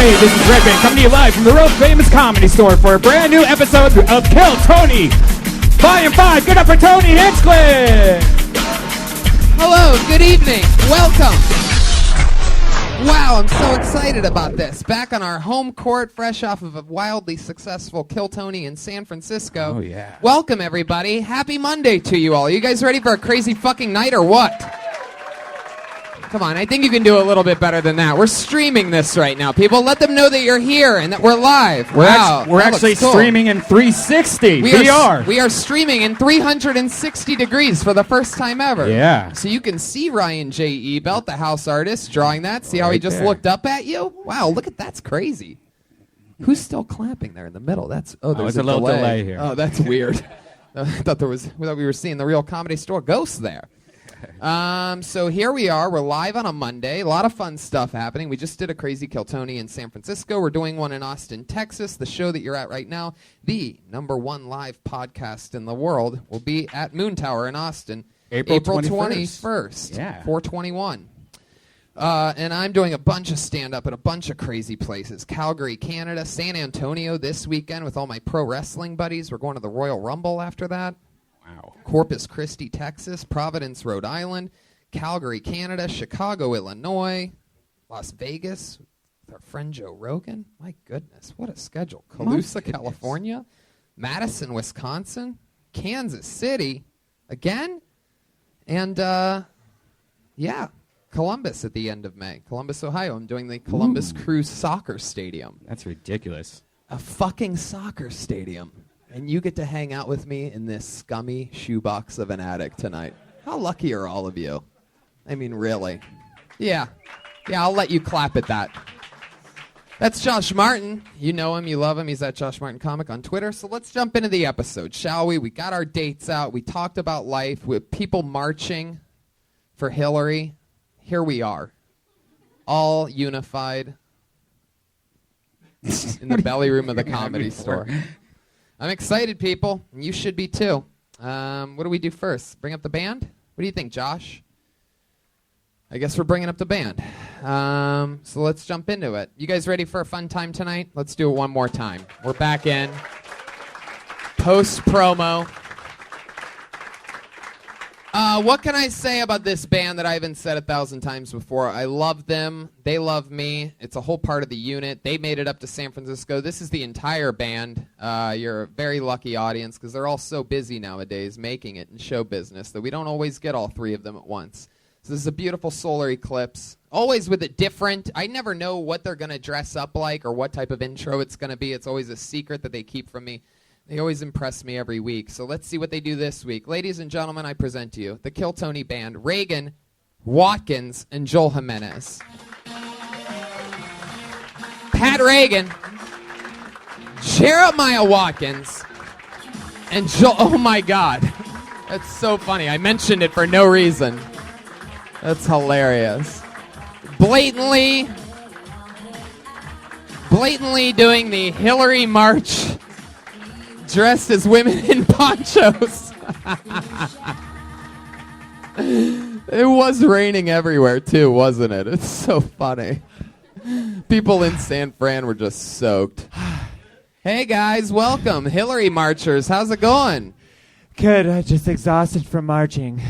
Hey, this is Redman coming to you live from the World Famous Comedy Store for a brand new episode of Kill Tony, Volume 5. Good up for Tony Hinchcliffe. Hello, good evening, welcome. Wow, I'm so excited about this. Back on our home court, fresh off of a wildly successful Kill Tony in San Francisco. Oh, yeah. Welcome, everybody. Happy Monday to you all. You guys ready for a crazy fucking night or what? Come on, I think you can do a little bit better than that. We're streaming this right now, people. Let them know that you're here and that we're live. We're Wow, actually cool. streaming in 360 VR. We are streaming in 360 degrees for the first time ever. Yeah. So you can see Ryan J. Ebelt, the house artist, drawing that. See how he Right just there. looked up at you? Wow, look at that's crazy. Who's still clapping there in the middle? There's it's a little delay here. Oh, that's weird. I thought we were seeing the real Comedy Store ghost there. So here we are. We're live on a Monday. A lot of fun stuff happening. We just did a crazy Kill Tony in San Francisco. We're doing one in Austin, Texas. The show that you're at right now, the #1 live podcast in the world, will be at Moon Tower in Austin, April 21st. Yeah. 4/21. And I'm doing a bunch of stand-up at a bunch of crazy places. Calgary, Canada, San Antonio this weekend with all my pro wrestling buddies. We're going to the Royal Rumble after that. Wow. Corpus Christi, Texas, Providence, Rhode Island, Calgary, Canada, Chicago, Illinois, Las Vegas with our friend Joe Rogan. My goodness, what a schedule. Colusa, California, Madison, Wisconsin, Kansas City, again, and, Columbus at the end of May. Columbus, Ohio. I'm doing the Columbus Crew Soccer Stadium. That's ridiculous. A fucking soccer stadium. And you get to hang out with me in this scummy shoebox of an attic tonight. How lucky are all of you? I mean, really. Yeah, I'll let you clap at that. That's Josh Martin. You know him, you love him. He's at Josh Martin Comic on Twitter. So let's jump into the episode, shall we? We got our dates out. We talked about life with people marching for Hillary. Here we are, all unified in the belly room of the Comedy Store. I'm excited, people, and you should be too. What do we do first? Bring up the band? What do you think, Josh? I guess we're bringing up the band. So let's jump into it. You guys ready for a fun time tonight? Let's do it one more time. We're back in. Post-promo. What can I say about this band that I haven't said 1,000 times before? I love them. They love me. It's a whole part of the unit. They made it up to San Francisco. This is the entire band. You're a very lucky audience because they're all so busy nowadays making it in show business that we don't always get all three of them at once. So this is a beautiful solar eclipse. Always with it different. I never know what they're going to dress up like or what type of intro it's going to be. It's always a secret that they keep from me. They always impress me every week. So let's see what they do this week. Ladies and gentlemen, I present to you the Kill Tony Band, Reagan, Watkins, and Joel Jimenez. Pat Reagan, Jeremiah Watkins, and Joel. Oh my God. That's so funny. I mentioned it for no reason. That's hilarious. Blatantly doing the Hillary March dressed as women in ponchos. It was raining everywhere, too, wasn't it? It's so funny. People in San Fran were just soaked. Hey, guys, welcome. Hillary Marchers, how's it going? Good, just exhausted from marching.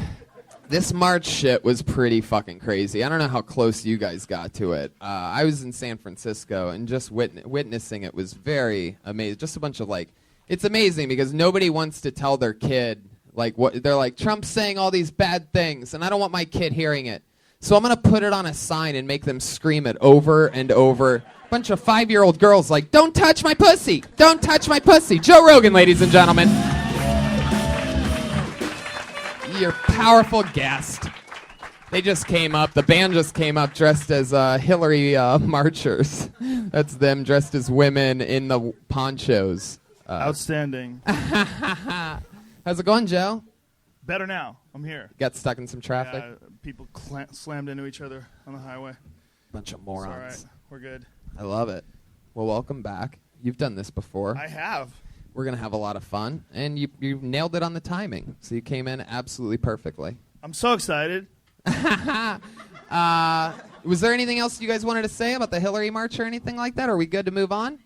This March shit was pretty fucking crazy. I don't know how close you guys got to it. I was in San Francisco, and just witnessing it was very amazing. Just a bunch of, it's amazing because nobody wants to tell their kid, what they're like, Trump's saying all these bad things, and I don't want my kid hearing it. So I'm going to put it on a sign and make them scream it over and over. A bunch of 5-year-old girls like, don't touch my pussy! Don't touch my pussy! Joe Rogan, ladies and gentlemen. Your powerful guest. They just came up, the band just came up dressed as Hillary marchers. That's them dressed as women in the ponchos. Outstanding. How's it going, Joe? Better now. I'm here. Got stuck in some traffic? People slammed into each other on the highway. Bunch of morons. It's all right. We're good. I love it. Well, welcome back. You've done this before. I have. We're going to have a lot of fun. And you nailed it on the timing. So you came in absolutely perfectly. I'm so excited. Was there anything else you guys wanted to say about the Hillary March or anything like that? Are we good to move on?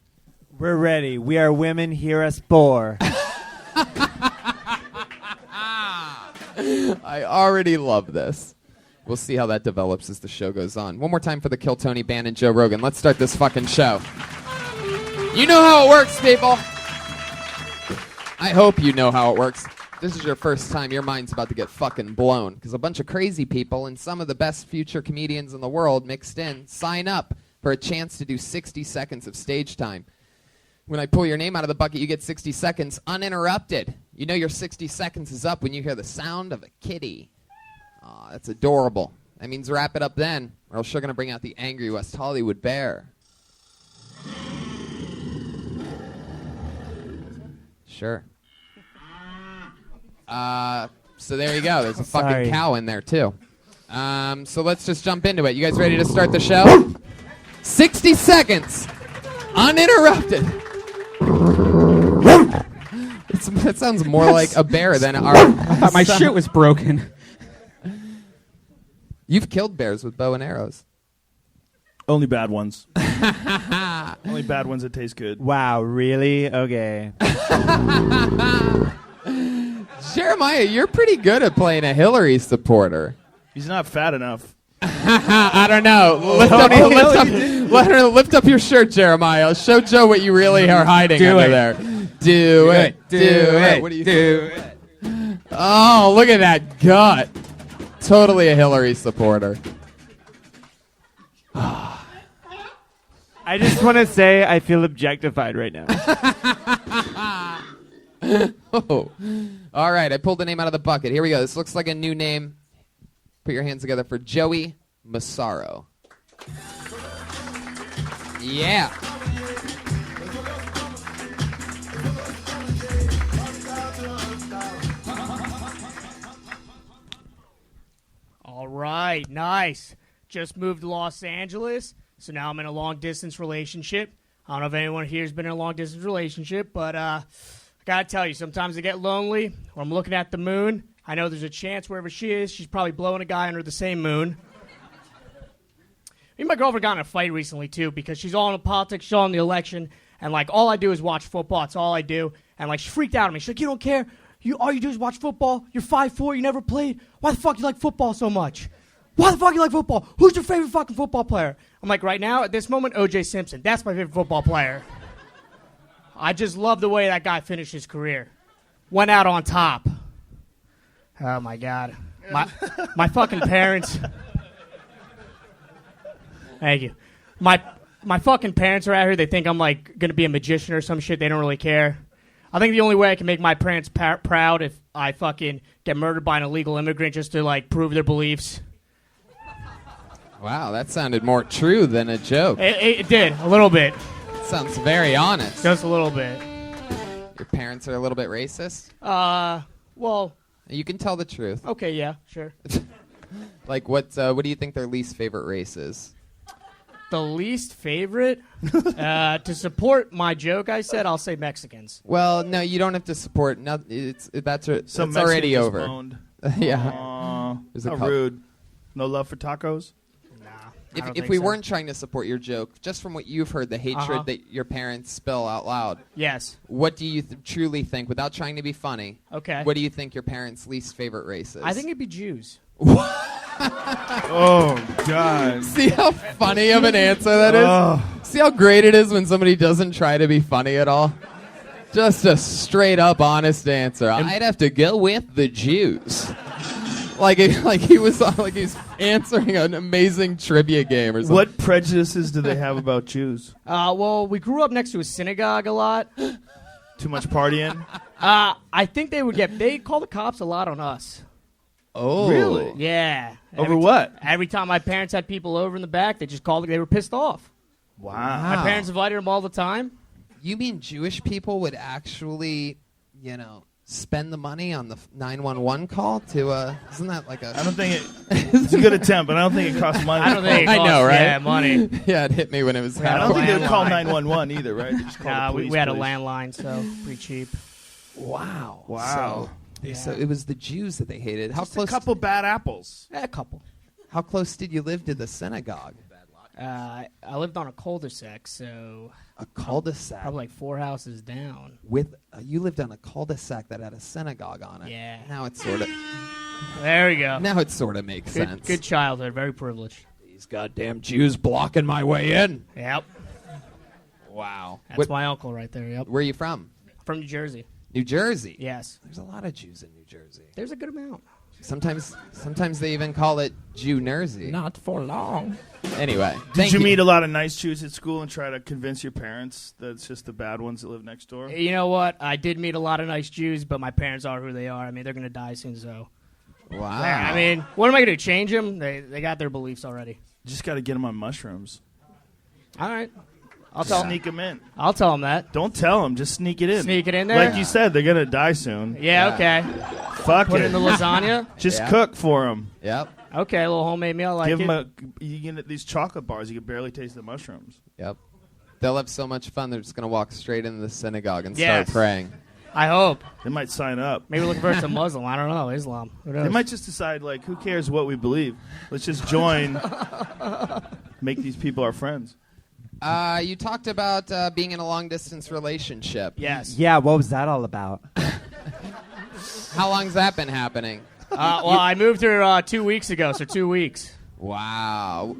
We're ready. We are women. Hear us bore. I already love this. We'll see how that develops as the show goes on. One more time for the Kill Tony Band and Joe Rogan. Let's start this fucking show. You know how it works, people. I hope you know how it works. This is your first time. Your mind's about to get fucking blown because a bunch of crazy people and some of the best future comedians in the world mixed in sign up for a chance to do 60 seconds of stage time. When I pull your name out of the bucket, you get 60 seconds uninterrupted. You know your 60 seconds is up when you hear the sound of a kitty. Aw, that's adorable. That means wrap it up then, or else you're going to bring out the angry West Hollywood bear. Sure. So there you go. There's a fucking cow in there, too. So let's just jump into it. You guys ready to start the show? 60 seconds. Uninterrupted. That sounds more like a bear than our... I thought my shit was broken. You've killed bears with bow and arrows. Only bad ones. Only bad ones that taste good. Wow, really? Okay. Jeremiah, you're pretty good at playing a Hillary supporter. He's not fat enough. I don't know. Lift up your shirt, Jeremiah. Show Joe what you really are hiding under there. Do it. What do you do? Oh, look at that gut. Totally a Hillary supporter. I just want to say I feel objectified right now. Oh. All right, I pulled the name out of the bucket. Here we go. This looks like a new name. Put your hands together for Joey Massaro. Yeah. All right, nice. Just moved to Los Angeles, so now I'm in a long-distance relationship. I don't know if anyone here has been in a long-distance relationship, but I gotta tell you, sometimes I get lonely, or I'm looking at the moon. I know there's a chance wherever she is, she's probably blowing a guy under the same moon. Me and my girlfriend got in a fight recently, too, because she's all in politics, she's all in the election, and, like, all I do is watch football. That's all I do. And, like, she freaked out at me. She's like, you don't care? All you do is watch football? You're 5'4", you never played? Why the fuck you like football so much? Why the fuck you like football? Who's your favorite fucking football player? I'm like, right now, at this moment, O.J. Simpson. That's my favorite football player. I just love the way that guy finished his career. Went out on top. Oh, my God. My fucking parents... Thank you. My fucking parents are out here. They think I'm, like, going to be a magician or some shit. They don't really care. I think the only way I can make my parents proud if I fucking get murdered by an illegal immigrant just to, like, prove their beliefs. Wow, that sounded more true than a joke. It did, a little bit. Sounds very honest. Just a little bit. Your parents are a little bit racist? Well... You can tell the truth. Okay, yeah, sure. Like, what do you think their least favorite race is? The least favorite? To support my joke, I said, I'll say Mexicans. Well, no, you don't have to support. No, that's Some already Mexican over. is owned. Yeah. How rude. No love for tacos? Nah. If we weren't trying to support your joke, just from what you've heard, the hatred that your parents spill out loud. Yes. What do you truly think, without trying to be funny? Okay. What do you think your parents' least favorite race is? I think it'd be Jews. Oh, God. See how funny of an answer that is? See how great it is when somebody doesn't try to be funny at all? Just a straight up honest answer. I'd have to go with the Jews. Like he was he's answering an amazing trivia game or something. What prejudices do they have about Jews? Well, we grew up next to a synagogue a lot. Too much partying? I think they call the cops a lot on us. Oh. Really? Yeah. Over what? Every time my parents had people over in the back, they just called. They were pissed off. Wow. My parents invited them all the time. You mean Jewish people would actually, spend the money on the 911 call to, isn't that like a... I don't think it's a good attempt, but I don't think it costs money. I don't think it I costs, know, right? Yeah, money. Yeah, it hit me when it was I happening. don't think they would call Landline. 911 either, right? They just call the police, we had a please. landline, so pretty cheap. Wow. Wow. So it was the Jews that they hated. How Just close? a couple bad apples. A couple. How close did you live to the synagogue? I lived on a cul-de-sac, so A cul-de-sac. probably like 4 houses down. With you lived on a cul-de-sac that had a synagogue on it. Yeah. Now it sort of There we go. makes Good, sense. good childhood. Very privileged. These goddamn Jews blocking my way in. Yep. Wow. That's my uncle right there. Yep. Where are you from? From New Jersey. New Jersey. Yes. There's a lot of Jews in New Jersey. There's a good amount. Sometimes they even call it Jew-Nersey. Not for long. Anyway, Did thank you meet a lot of nice Jews at school and try to convince your parents that it's just the bad ones that live next door? You know what? I did meet a lot of nice Jews, but my parents are who they are. I mean, they're going to die soon, so. Wow. I mean, what am I going to do? Change them? They got their beliefs already. You just got to get them on mushrooms. All right. I'll tell Sneak them in. I'll tell them that. Don't tell them. Just sneak it in. Sneak it in there? Like you said, they're going to die soon. Yeah, okay. Fuck Put it. it in the lasagna? Just Yeah. cook for them. Yep. Okay, a little homemade meal. I like Give it. them you get these chocolate bars. You can barely taste the mushrooms. Yep. They'll have so much fun. They're just gonna walk straight into the synagogue and Yes. start praying. I hope. They might sign up. Maybe look for some Muslim. I don't know. Islam. Who knows? They might just decide, like, who cares what we believe? Let's just join. Make these people our friends. You talked about being in a long-distance relationship. Yes. Yeah, what was that all about? How long's that been happening? Well, I moved here 2 weeks ago, so 2 weeks. Wow.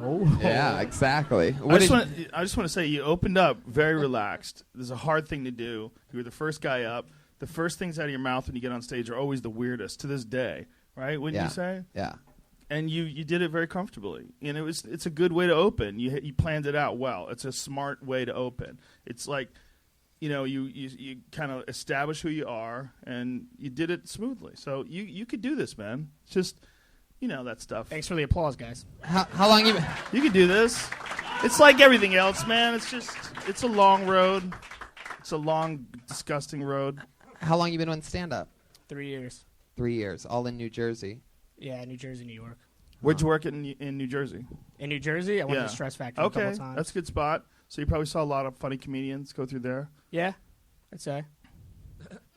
Oh. Yeah, exactly. I What just did- want to say you opened up very relaxed. This is a hard thing to do. You were the first guy up. The first things out of your mouth when you get on stage are always the weirdest to this day, right? Wouldn't Yeah. you say? Yeah. And you did it very comfortably, and it's a good way to open. You planned it out well. It's a smart way to open. It's like, you kind of establish who you are, and you did it smoothly. So you could do this, man. It's just that stuff. Thanks for the applause, guys. How long you been? You could do this. It's like everything else, man. It's a long road. It's a long, disgusting road. How long you been on stand-up? 3 years. 3 years, all in New Jersey. Yeah, New Jersey, New York. Where'd you work in New Jersey? In New Jersey, I went Yeah. to the Stress Factory a Okay, couple times. that's a good spot. So you probably saw a lot of funny comedians go through there. Yeah, I'd say.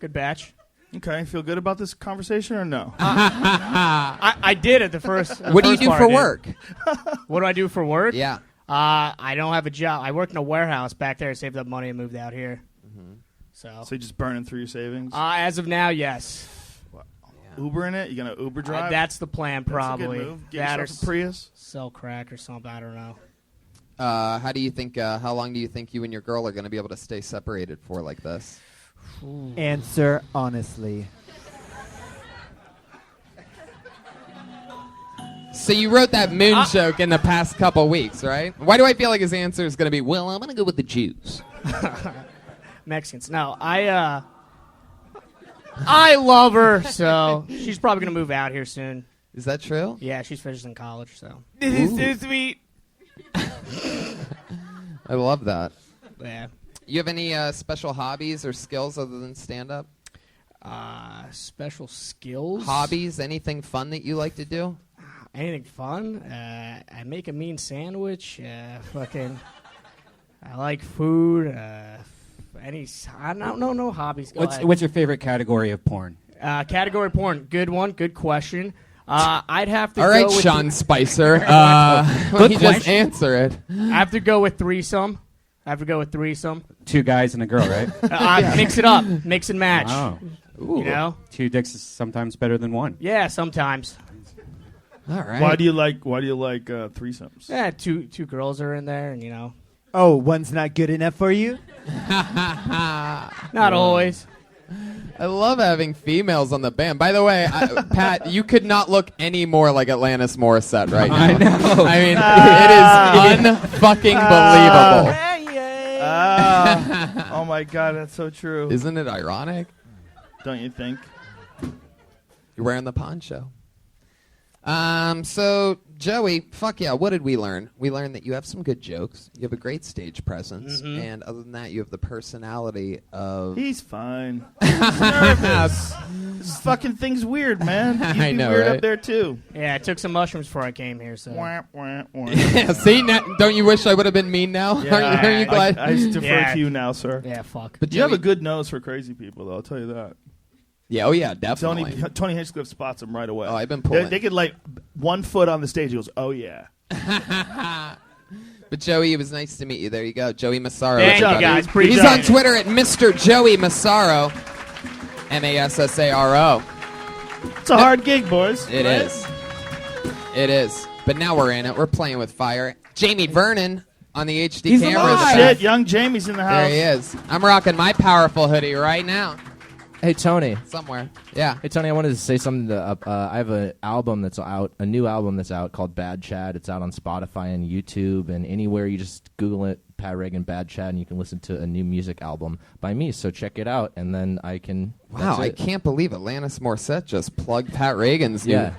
Good batch. Okay, feel good about this conversation or no? I did at the first. What do you do for work? What do I do for work? Yeah. I don't have a job. I worked in a warehouse back there, saved up money, and moved out here. So, So you're just burning through your savings? as of now, yes. Uber in it? You gonna Uber drive? That's the plan, probably. That's a good move. Get That or yourself a Prius. sell crack or something. I don't know. How do you think? How long do you think you and your girl are going to be able to stay separated for like this? Answer honestly. So you wrote that moon joke in the past couple weeks, right? Why do I feel like his answer is going to be, well, I'm going to go with the Jews? Mexicans. No, I love her, so she's probably gonna move out here soon. Is that true? Yeah, she's finishing college, so This is so sweet. I love that. yeah. You have any special hobbies or skills other than stand-up? Special skills. Hobbies? Anything fun that you like to do? Anything fun? I make a mean sandwich. Fucking. I like food. I don't know. No hobbies. Go ahead. What's your favorite category of porn? Category porn? Good one. Good question. I'd have to. All right, go with Sean Spicer. Why don't you just question. answer it? I have to go with threesome. Two guys and a girl, right? Mix it up. Mix and match. Oh, You know? two dicks is sometimes better than one. Yeah, sometimes. All right. Why do you like threesomes? Yeah, two girls are in there, and Oh, one's not good enough for you? not always. I love having females on the band. By the way, Pat, you could not look any more like Atlantis Morissette right now. I know. I mean, it is unfucking believable. Oh my God, that's so true. Isn't it ironic? Don't you think? You're wearing the poncho. So, Joey, fuck yeah, what did we learn? We learned that you have some good jokes. You have a great stage presence. And other than that, you have the personality of... He's fine. He's nervous. This fucking thing's weird, man. You'd I be know, weird right? up there, too. Yeah, I took some mushrooms before I came here, so. Wah, wah, wah. Yeah, see, don't you wish I would have been mean now? Yeah, Aren't you glad? I defer Yeah. to you now, sir. Yeah, fuck. But You have Joey- a good nose for crazy people, though. I'll tell you that. Yeah, oh yeah, definitely. Tony Hinchcliffe spots him right away. Oh, I've been pulling. They could like 1 foot on the stage. He goes, "Oh yeah." But Joey, it was nice to meet you. There you go, Joey Massaro. Thank you, everybody. guys. Appreciate He's on it. Twitter at Mr. Joey Massaro, Massaro. It's a hard gig, boys. It is. It is. But now we're in it. We're playing with fire. Jamie Vernon on the HD He's camera. alive. Shit, young Jamie's in the house. There he is. I'm rocking my powerful hoodie right now. Hey Tony. Somewhere. Yeah. Hey Tony, I wanted to say something. I have a new album that's out called Bad Chad. It's out on Spotify and YouTube and anywhere. You just Google it, Pat Reagan Bad Chad, and you can listen to a new music album by me. So check it out, and then I can. Wow, I can't believe Alanis Morissette just plugged Pat Reagan's new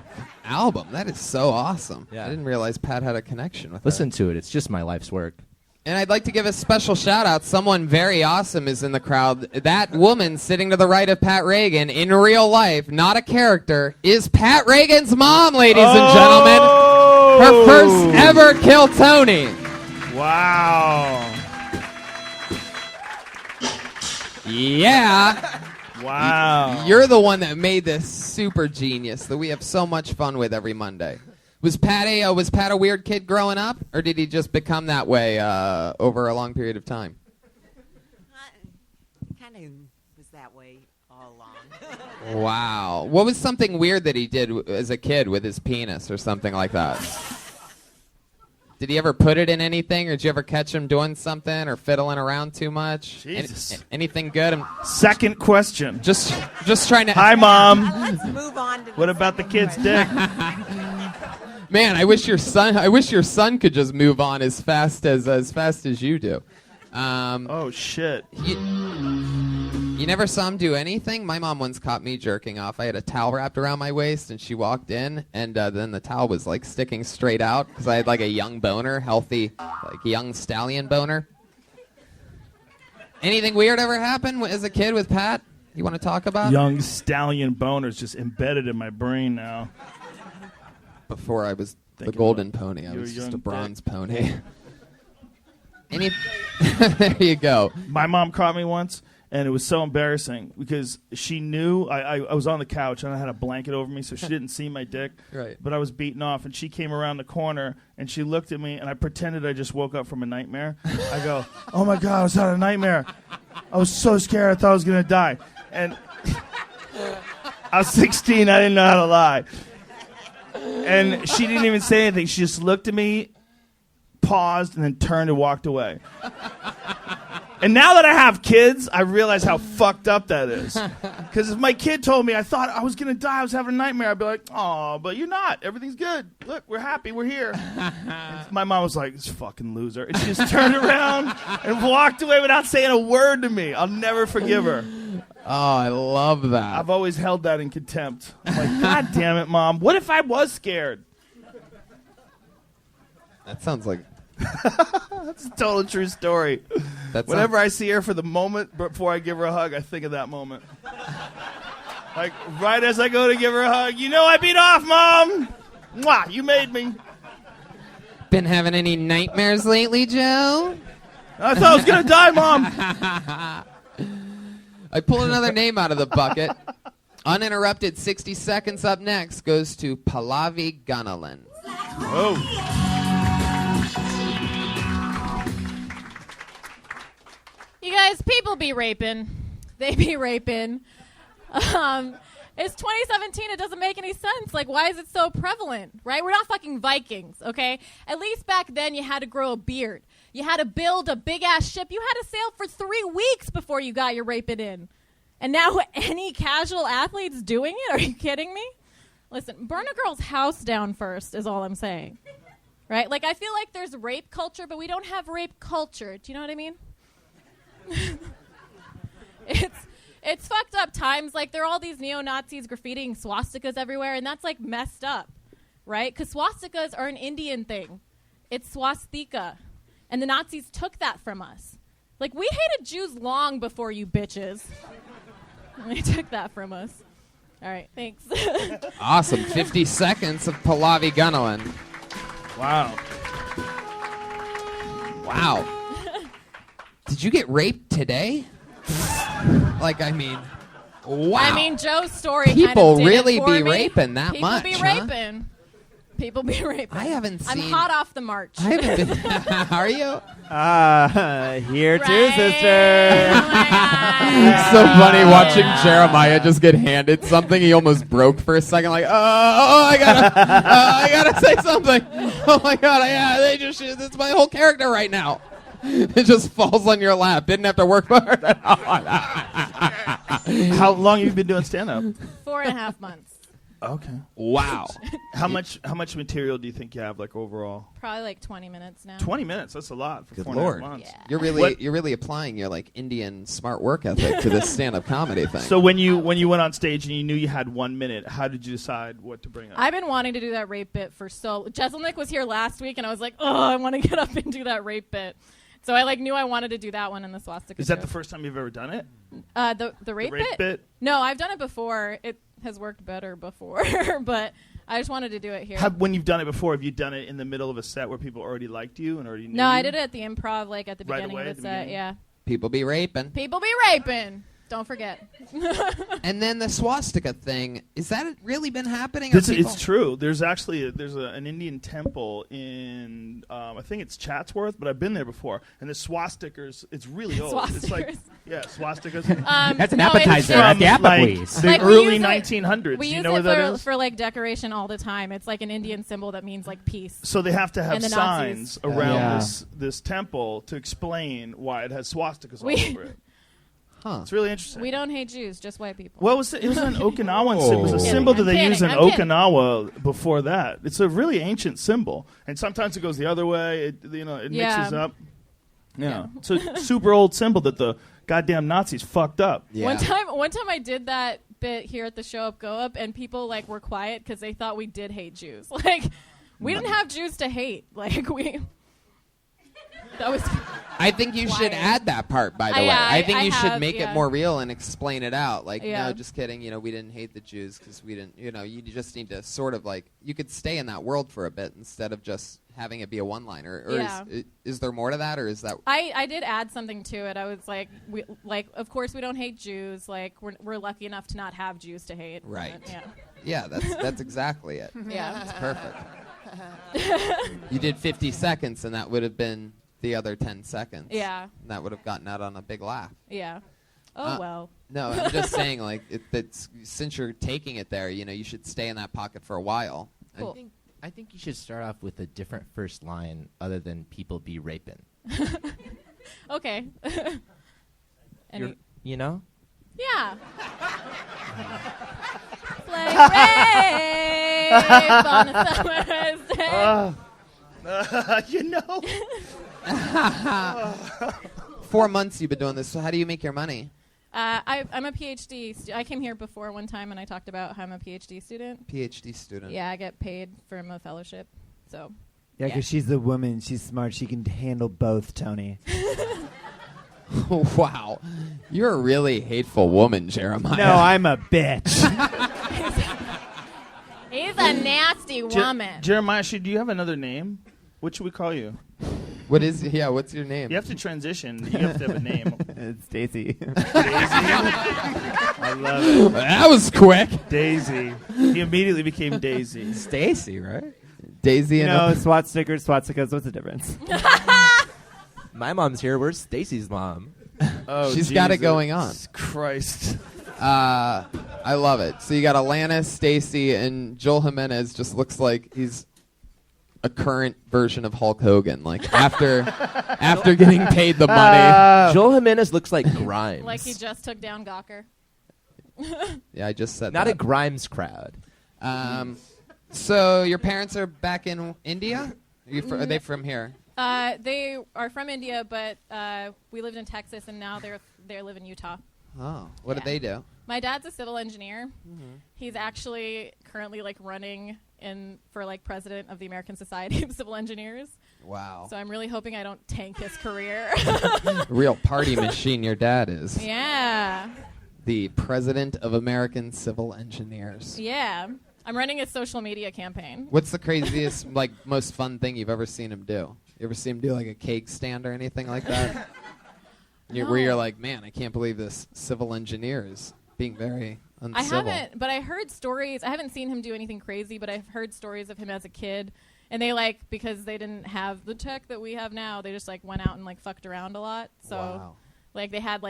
album. That is so awesome. Yeah. I didn't realize Pat had a connection with Listen to it. It's just my life's work. And I'd like to give a special shout out. Someone very awesome is in the crowd. That woman sitting to the right of Pat Reagan in real life, not a character, is Pat Reagan's mom, ladies and gentlemen. Her first ever Kill Tony. Wow. Yeah. Wow. You're the one that made this super genius that we have so much fun with every Monday. Was Pat a weird kid growing up, or did he just become that way over a long period of time? Kind of was that way all along. Wow. What was something weird that he did as a kid with his penis or something like that? Did he ever put it in anything, or did you ever catch him doing something or fiddling around too much? Jesus. Anything good? Second question. Just trying to... Hi, Mom. Let's move on to What about the kid's dick? Man, I wish your son could just move on as fast as you do. Oh shit. You never saw him do anything? My mom once caught me jerking off. I had a towel wrapped around my waist, and she walked in, and then the towel was like sticking straight out because I had like a young boner, healthy, like young stallion boner. Anything weird ever happen as a kid with Pat? You want to talk about? Young stallion boner's just embedded in my brain now. Before I was the Thinking golden about pony, I your was just a young bronze pony. There you go. My mom caught me once, and it was so embarrassing because she knew I was on the couch and I had a blanket over me, so she didn't see my dick. Right. But I was beaten off, and she came around the corner and she looked at me, and I pretended I just woke up from a nightmare. I go, "Oh my God, I was having a nightmare. I was so scared. I thought I was gonna die." And I was 16. I didn't know how to lie. And she didn't even say anything. She just looked at me, paused, and then turned and walked away. And now that I have kids, I realize how fucked up that is. Because if my kid told me I thought I was going to die, I was having a nightmare, I'd be like, "Oh, but you're not. Everything's good. Look, we're happy. We're here." And my mom was like, "This fucking loser." And she just turned around and walked away without saying a word to me. I'll never forgive her. Oh, I love that. I've always held that in contempt. I'm like, "God damn it, Mom. What if I was scared?" That sounds like... That's a total true story. Whenever I see her for the moment before I give her a hug, I think of that moment. Like, right as I go to give her a hug, "You know I beat off, Mom. Mwah, you made me." Been having any nightmares lately, Joe? I thought I was going to die, Mom. I pulled another name out of the bucket. Uninterrupted 60 seconds up next goes to Pallavi Gunalan. Oh. You guys, people be raping. They be raping. It's 2017. It doesn't make any sense. Like, why is it so prevalent, right? We're not fucking Vikings, okay? At least back then you had to grow a beard. You had to build a big-ass ship. You had to sail for 3 weeks before you got your raping in. And now any casual athlete's doing it? Are you kidding me? Listen, burn a girl's house down first is all I'm saying, right? Like, I feel like there's rape culture, but we don't have rape culture. Do you know what I mean? It's fucked up times. Like, there are all these neo-Nazis graffitiing swastikas everywhere, and that's, like, messed up, right? Because swastikas are an Indian thing. It's swastika. And the Nazis took that from us. Like, we hated Jews long before you bitches. And they took that from us. All right, thanks. Awesome. 50 seconds of Pallavi Gunalan. Wow. Wow. Did you get raped today? Like, I mean, Wow. I mean, Joe's story People kind of did really it for be me. raping that People much, be huh? raping. People be raping. I haven't I'm seen- hot off the march. I haven't been. Are you? Here too, Right? sister. Oh my God. It's so funny watching Jeremiah just get handed something. He almost broke for a second, like, I gotta say something. Oh my God, it's my whole character right now. It just falls on your lap. Didn't have to work hard at all. How long have you been doing stand-up? 4.5 months. Okay. Wow. How much material do you think you have, like, overall? Probably like 20 minutes now. 20 minutes. That's a lot for Good 4.5 Lord. months. Yeah. You're really applying your like Indian smart work ethic to this stand-up comedy thing. So when you went on stage and you knew you had 1 minute, how did you decide what to bring up? I've been wanting to do that rape bit for Jesselnick was here last week, and I was like, oh, I want to get up and do that rape bit. So I like knew I wanted to do that one in the swastika. Is that joke. the first time you've ever done it? The rape bit? No, I've done it before. It has worked better before, but I just wanted to do it here. When you've done it before, have you done it in the middle of a set where people already liked you and already knew No, you? I did it at the Improv, like at the Right beginning away, of at the the set. beginning? Yeah, People be raping. people be raping. Don't forget. And then the swastika thing, is that really been happening? Are people- It's true. There's actually an Indian temple in I think it's Chatsworth, but I've been there before. And the swastikas, it's really old. It's like swastikas. That's an no, appetizer it's- at the From, Applebee's. the Like, we early use it- 1900s. We Do you use know where it that is? for like decoration all the time. It's like an Indian symbol that means like peace. So they have to have And the signs Nazis. around Yeah. this temple to explain why it has swastikas all We- over it. Huh. It's really interesting. We don't hate Jews, just white people. Well, it was an Okinawan symbol. It was a Oh. symbol that I'm they kidding, used in I'm kidding. Okinawa before that. It's a really ancient symbol, and sometimes it goes the other way. It Yeah. mixes up. Yeah, it's a super old symbol that the goddamn Nazis fucked up. Yeah. One time I did that bit here at the Show Up Go Up, and people like were quiet because they thought we did hate Jews. Like we didn't have Jews to hate. Like we. That was. I think you should Quiet. add that part, by the way. Yeah, I think I you should have, make it yeah. more real and explain it out. Like, Yeah. no, just kidding. We didn't hate the Jews because we didn't, you just need to sort of like, you could stay in that world for a bit instead of just having it be a one-liner. Or Yeah. is there more to that, or is that... I did add something to it. I was like, of course we don't hate Jews. Like we're lucky enough to not have Jews to hate. Right. But, yeah. Yeah, that's exactly it. Yeah. It's perfect. You did 50 seconds, and that would have been the other 10 seconds. Yeah. And that would have gotten out on a big laugh. Yeah. Oh well. No, I'm just saying, like, since you're taking it there, you should stay in that pocket for a while. Cool. I think you should start off with a different first line other than "people be raping." Okay. You're- you know? Yeah. Like rape on a summer's day. You know. 4 months you've been doing this, so how do you make your money? I'm a PhD. I came here before one time and I talked about how I'm a PhD student. PhD student. Yeah, I get paid from a fellowship. So. Yeah, because she's a woman. She's smart. She can handle both, Tony. Wow. You're a really hateful woman, Jeremiah. No, I'm a bitch. He's a nasty woman. Jeremiah, do you have another name? What should we call you? What's your name? You have to transition. You have to have a name. It's Stacy. I love it. That was quick. Daisy. He immediately became Daisy. Stacy, right? Daisy You and know, swat stickers, swastikas, what's the difference? My mom's here. Where's Stacy's mom? Oh, she's got it Jesus going on. Christ. I love it. So you got Alanis, Stacy, and Joel Jimenez just looks like he's a current version of Hulk Hogan. Like after getting paid the money. Joel Jimenez looks like Grimes. Like he just took down Gawker. Yeah, I just said Not that. a Grimes crowd. So your parents are back in India? Are they from here? They are from India, but we lived in Texas, and now they live in Utah. Oh, what do they do? My dad's a civil engineer. Mm-hmm. He's actually currently like running for like president of the American Society of Civil Engineers. Wow. So I'm really hoping I don't tank his career. Real party machine your dad is. Yeah. The president of American Civil Engineers. Yeah. I'm running a social media campaign. What's the craziest, like, most fun thing you've ever seen him do? You ever see him do, like, a cake stand or anything like that? No. Where you're like, man, I can't believe this civil engineer is being very I uncivil. haven't, but I heard stories. I haven't seen him do anything crazy, but I've heard stories of him as a kid. And they because they didn't have the tech that we have now, they just went out and fucked around a lot. So Wow. they had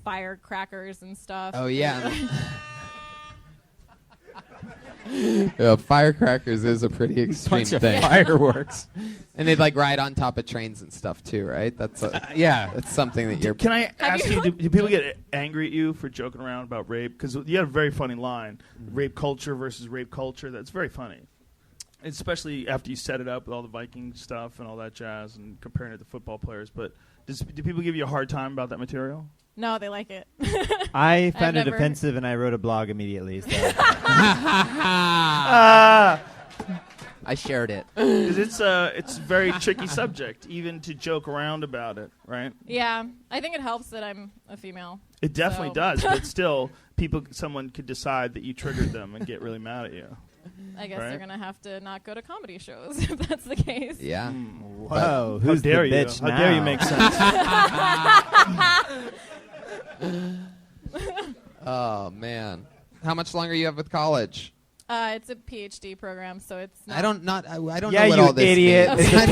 firecrackers and stuff. Oh yeah. Firecrackers is a pretty extreme Bunch of thing. fireworks. And they'd ride on top of trains and stuff too, right? That's Yeah. That's something that you're. Can I ask you- you, do people get angry at you for joking around about rape? Because you had a very funny line, rape culture versus rape culture. That's very funny. Especially after you set it up with all the Viking stuff and all that jazz and comparing it to football players. But do people give you a hard time about that material? No, they like it. I found it never- offensive, and I wrote a blog immediately. So. I shared it. 'Cause it's a very tricky subject, even to joke around about it, right? Yeah, I think it helps that I'm a female. It definitely So- does, but still, someone could decide that you triggered them and get really mad at you. I guess Right. they're gonna have to not go to comedy shows if that's the case. Yeah. Whoa, How who's dare the you? bitch How now? dare you make sense? Oh man. How much longer you have with college? It's a PhD program, so it's not. I don't know Yeah, what you all this idiot. means. It's a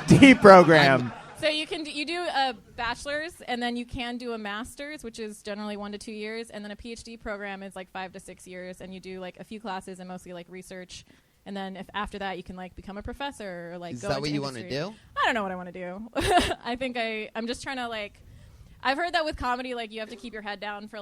PhD program. So you do a bachelor's, and then you can do a master's, which is generally 1 to 2 years, and then a PhD program is 5 to 6 years, and you do a few classes and mostly research, and then if after that you can become a professor or Is go that into what you want to industry. do? I don't know what I want to do. I think I'm just trying to I've heard that with comedy you have to keep your head down for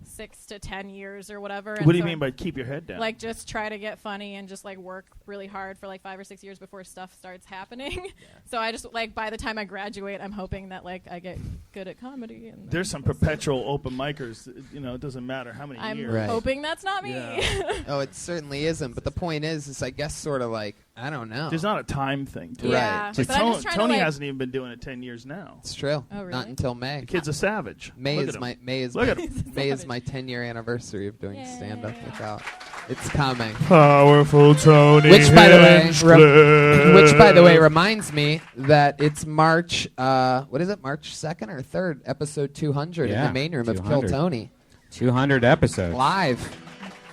6 to 10 years or whatever. And What do you so mean by keep your head down? just try to get funny and just work really hard for 5 or 6 years before stuff starts happening. So I just by the time I graduate, I'm hoping that I get good at comedy. And There's some perpetual open micers. It doesn't matter how many I'm years. Right. hoping that's not me. Yeah. Oh, it certainly isn't. But the point is I guess sort of I don't know. There's not a time thing to it. Yeah, Just but I'm just trying Tony to hasn't even been doing it 10 years now. It's true. Oh, really? Not until May. The kid's a savage. May Look is at my him. May is Look my, at him. May is my 10-year anniversary of doing Yay. stand-up without. It's coming. Powerful Tony. Which, by the way, Hinchcliffe. reminds me that it's March. What is it? March 2nd or 3rd? Episode 200 in Yeah, the main room of Kill 200. Tony 200 episodes. live.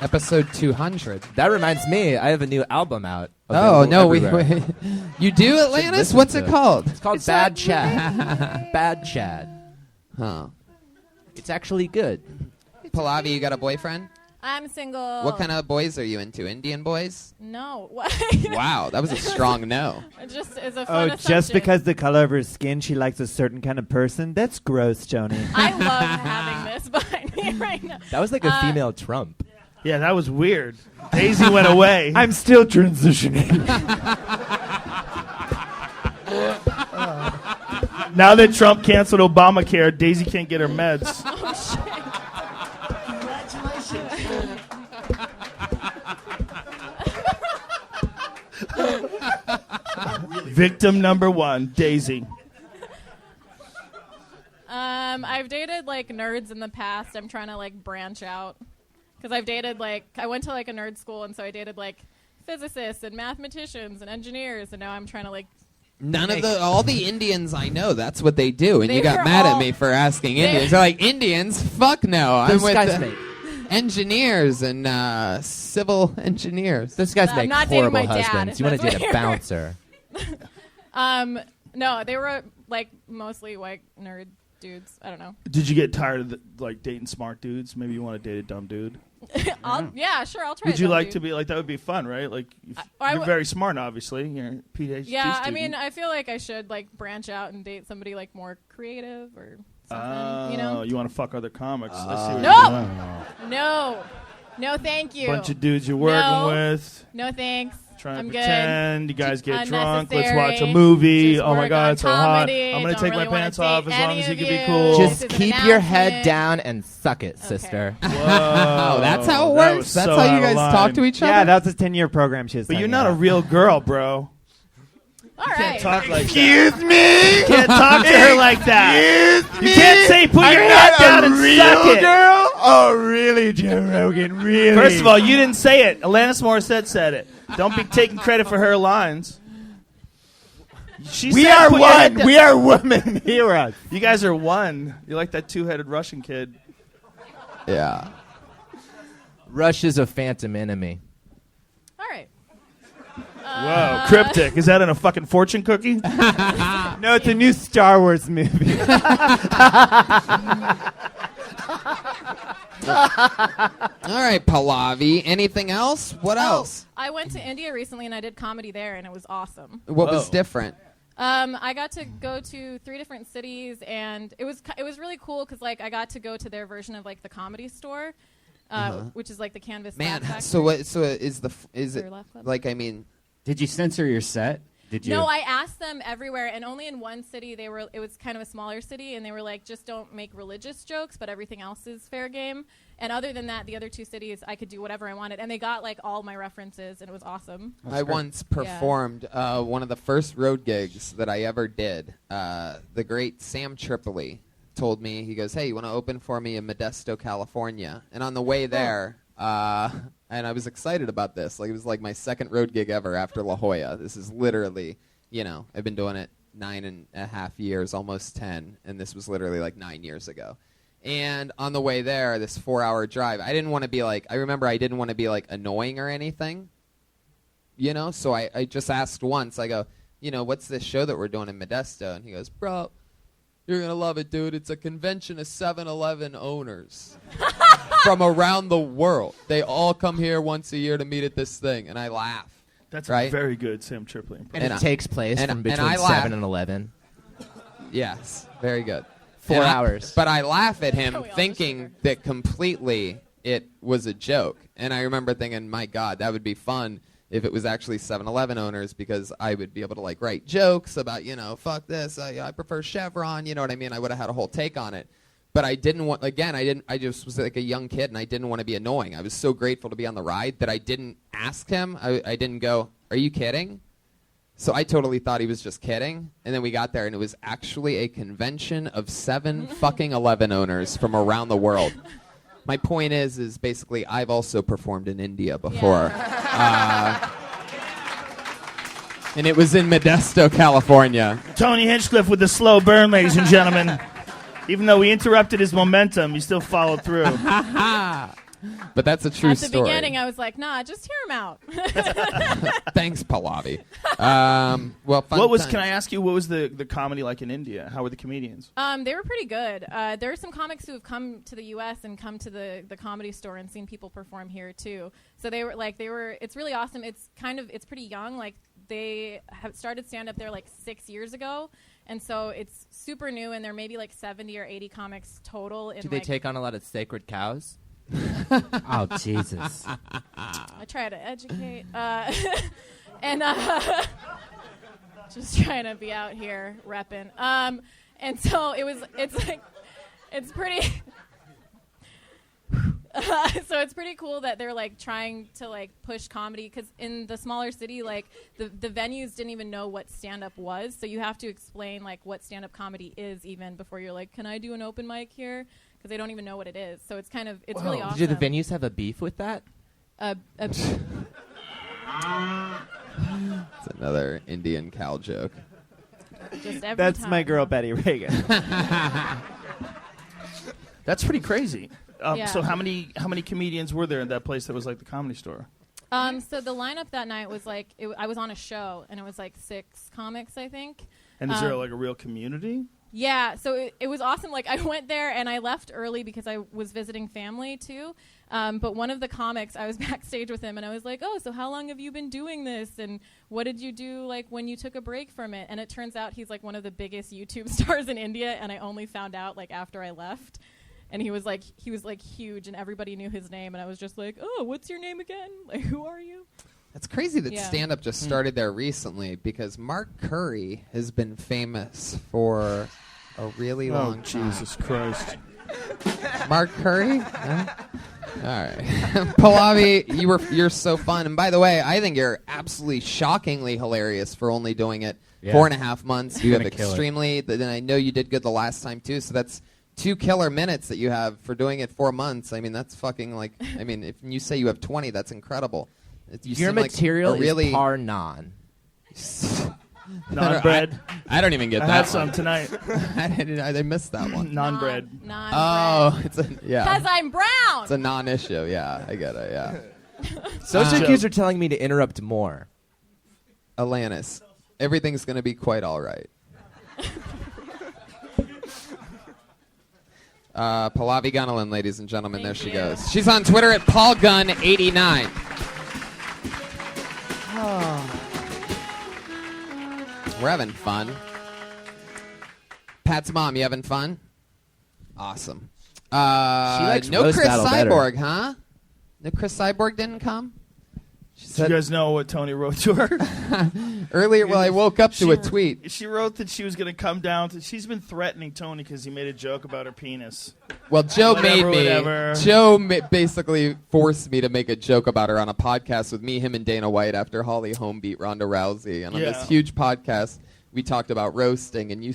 Episode 200. That reminds me, I have a new album out. Oh available no, everywhere. you do, Atlantis? listen What's to it it. called? It's called Bad Chad. Bad Chad. Huh? It's actually good. Pallavi, you got a boyfriend? I'm single. What kind of boys are you into? Indian boys? No. What? Wow, that was a strong no. It just is a Oh, fun just assumption. because the color of her skin, she likes a certain kind of person? That's gross, Joni. I love having this behind me right now. That was like a female Trump. Yeah, that was weird. Daisy went away. I'm still transitioning. Now that Trump canceled Obamacare, Daisy can't get her meds. Oh, shit. Victim number 1, Daisy. I've dated nerds in the past. I'm trying to branch out because I've dated I went to a nerd school, and so I dated physicists and mathematicians and engineers, and now I'm trying to All the Indians I know, that's what they do, and They you got were mad at all- me for asking Indians. They're like, Indians? Fuck no. I'm Those with guys the make engineers and civil engineers. those guys I'm make not dating horrible my dad, husbands. if You want to that's date a what bouncer. no, they were mostly white nerd dudes. I don't know. Did you get tired of dating smart dudes? Maybe you want to date a dumb dude. Yeah, sure, I'll try. Would a you dumb like dude. to be that would be fun, right? I You're w- very smart, obviously. You're a PhD Yeah, I student. mean, I feel like I should branch out and date somebody more creative or something. Oh, you want to fuck other comics? I see what No! No, thank you. Bunch of dudes you're working No. with, No, thanks. trying I'm to good. pretend. You guys get drunk. Let's Unnecessary. watch a movie. Just Oh my work God, on it's so hot. comedy. I'm gonna Don't take really my wanna pants off date as long any as you of can be you. cool. This Just is an keep your head announcement. down and suck it, sister. Whoa, Oh, that's how it that works? was That's so how out you of guys line. talk to each other? Yeah, that was a 10-year program she was But you're talking not a about. real girl, bro. All You right. can't talk like Excuse that. me? You can't talk to her like that. Excuse You can't say put your I'm head not down a and real suck it. girl? Oh, really, Joe Rogan? Really? First of all, you didn't say it. Alanis Morissette said it. Don't be taking credit for her lines. She we said are put your head one. down. We are women. Hear us. You guys are one. You're like that two-headed Russian kid. Yeah. Russia's a phantom enemy. All right. Whoa, cryptic. Is that in a fucking fortune cookie? No, it's a new Star Wars movie. All right, Pallavi. Anything else? What else? I went to India recently and I did comedy there, and it was awesome. What was different? I got to go to 3 different cities, and it was really cool because like I got to go to their version of like the Comedy Store, which is like the Canvas. Man, Laugh so Factory. what? So is it Or Laugh Club? like? I mean, Did you censor your set? Did you? No, I asked them everywhere, and only in one city it was kind of a smaller city, and they were like, just don't make religious jokes, but everything else is fair game. And other than that, the other 2 cities, I could do whatever I wanted, and they got like all my references, and it was awesome. I once performed one of the first road gigs that I ever did. The great Sam Tripoli told me, he goes, "Hey, you want to open for me in Modesto, California?" And on the way there, and I was excited about this. Like, it was like my second road gig ever after La Jolla. This is literally, I've been doing it 9.5 years, almost 10, and this was literally like 9 years ago. And on the way there, this 4-hour drive, I didn't want to be like, I remember I didn't want to be like annoying or anything, so I just asked once, I go, what's this show that we're doing in Modesto? And he goes, "Bro, you're going to love it, dude. It's a convention of 7-Eleven owners from around the world. They all come here once a year to meet at this thing." And I laugh. That's right? very good, Sam Tripoli. And it takes place from between 7 and 11. Yes, very good. 4 hours. But I laugh at him thinking that completely it was a joke. And I remember thinking, my God, that would be fun if it was actually 7-Eleven owners, because I would be able to like write jokes about, fuck this, I prefer Chevron, you know what I mean? I would have had a whole take on it. But I didn't want, again, I just was like a young kid and I didn't want to be annoying. I was so grateful to be on the ride that I didn't ask him. I didn't go, "Are you kidding?" So I totally thought he was just kidding. And then we got there and it was actually a convention of 7-Eleven owners from around the world. My point is basically I've also performed in India before. Yeah. And it was in Modesto, California. Tony Hinchcliffe with the slow burn, ladies and gentlemen. Even though we interrupted his momentum, he still followed through. But that's a true At the story. beginning, I was like, nah, just hear him out. Thanks, Pallavi. Well, fun times. Can I ask you, what was the comedy like in India? How were the comedians? They were pretty good. There are some comics who have come to the U.S. and come to the Comedy Store and seen people perform here too. So they were. It's really awesome. It's pretty young. Like, they have started stand up there like 6 years ago. And so it's super new, and there may be like 70 or 80 comics total. Do they take on a lot of sacred cows? Oh, Jesus. I try to educate. And just trying to be out here repping. And so it's pretty... so it's pretty cool that they're like trying to like push comedy, because in the smaller city, like the venues didn't even know what stand-up was, so you have to explain like what stand-up comedy is even before you're like, "Can I do an open mic here?" Because they don't even know what it is. So it's really awesome. Do the venues have a beef with that? It's another Indian cow joke. Just every That's time. my girl Betty Reagan. That's pretty crazy. Yeah. So how many comedians were there in that place that was like the Comedy Store? So the lineup that night was like, I was on a show, and it was like 6 comics, I think. And is there like a real community? Yeah, so it was awesome. Like, I went there, and I left early because I was visiting family, too. But one of the comics, I was backstage with him, and I was like, "Oh, so how long have you been doing this? And what did you do, like, when you took a break from it?" And it turns out he's, like, one of the biggest YouTube stars in India, and I only found out, like, after I left. And he was huge, and everybody knew his name, and I was just like, "Oh, what's your name again? Like, who are you?" It's crazy that stand-up just started there recently, because Mark Curry has been famous for a really long time. Jesus Christ. Mark Curry? No? All right. Pallavi, you're so fun. And by the way, I think you're absolutely shockingly hilarious for only doing it 4.5 months. You have extremely, and I know you did good the last time too, so that's 2 killer minutes that you have for doing it 4 months. I mean, that's fucking like, I mean, if you say you have 20, that's incredible. Your material is par non. Non-bread. I don't even get I that. had some tonight. I missed that one. Non-bread. Oh, it's a yeah. Because I'm brown. It's a non-issue. Yeah, I get it. Yeah. Social cues are telling me to interrupt more. Alanis, everything's gonna be quite all right. Pallavi Gunalan, ladies and gentlemen, there she goes. She's on Twitter at PaulGun89. We're having fun. Pat's mom, you having fun? Awesome. She likes no roast Chris battle better. Cyborg, huh? No Chris Cyborg didn't come? She Do you guys know what Tony wrote to her? Earlier, well, I woke up to a tweet. She wrote that she was going to come down. She's been threatening Tony because he made a joke about her penis. Well, Joe Whatever. Joe basically forced me to make a joke about her on a podcast with me, him, and Dana White after Holly Holm beat Ronda Rousey. And on this huge podcast, we talked about roasting, and you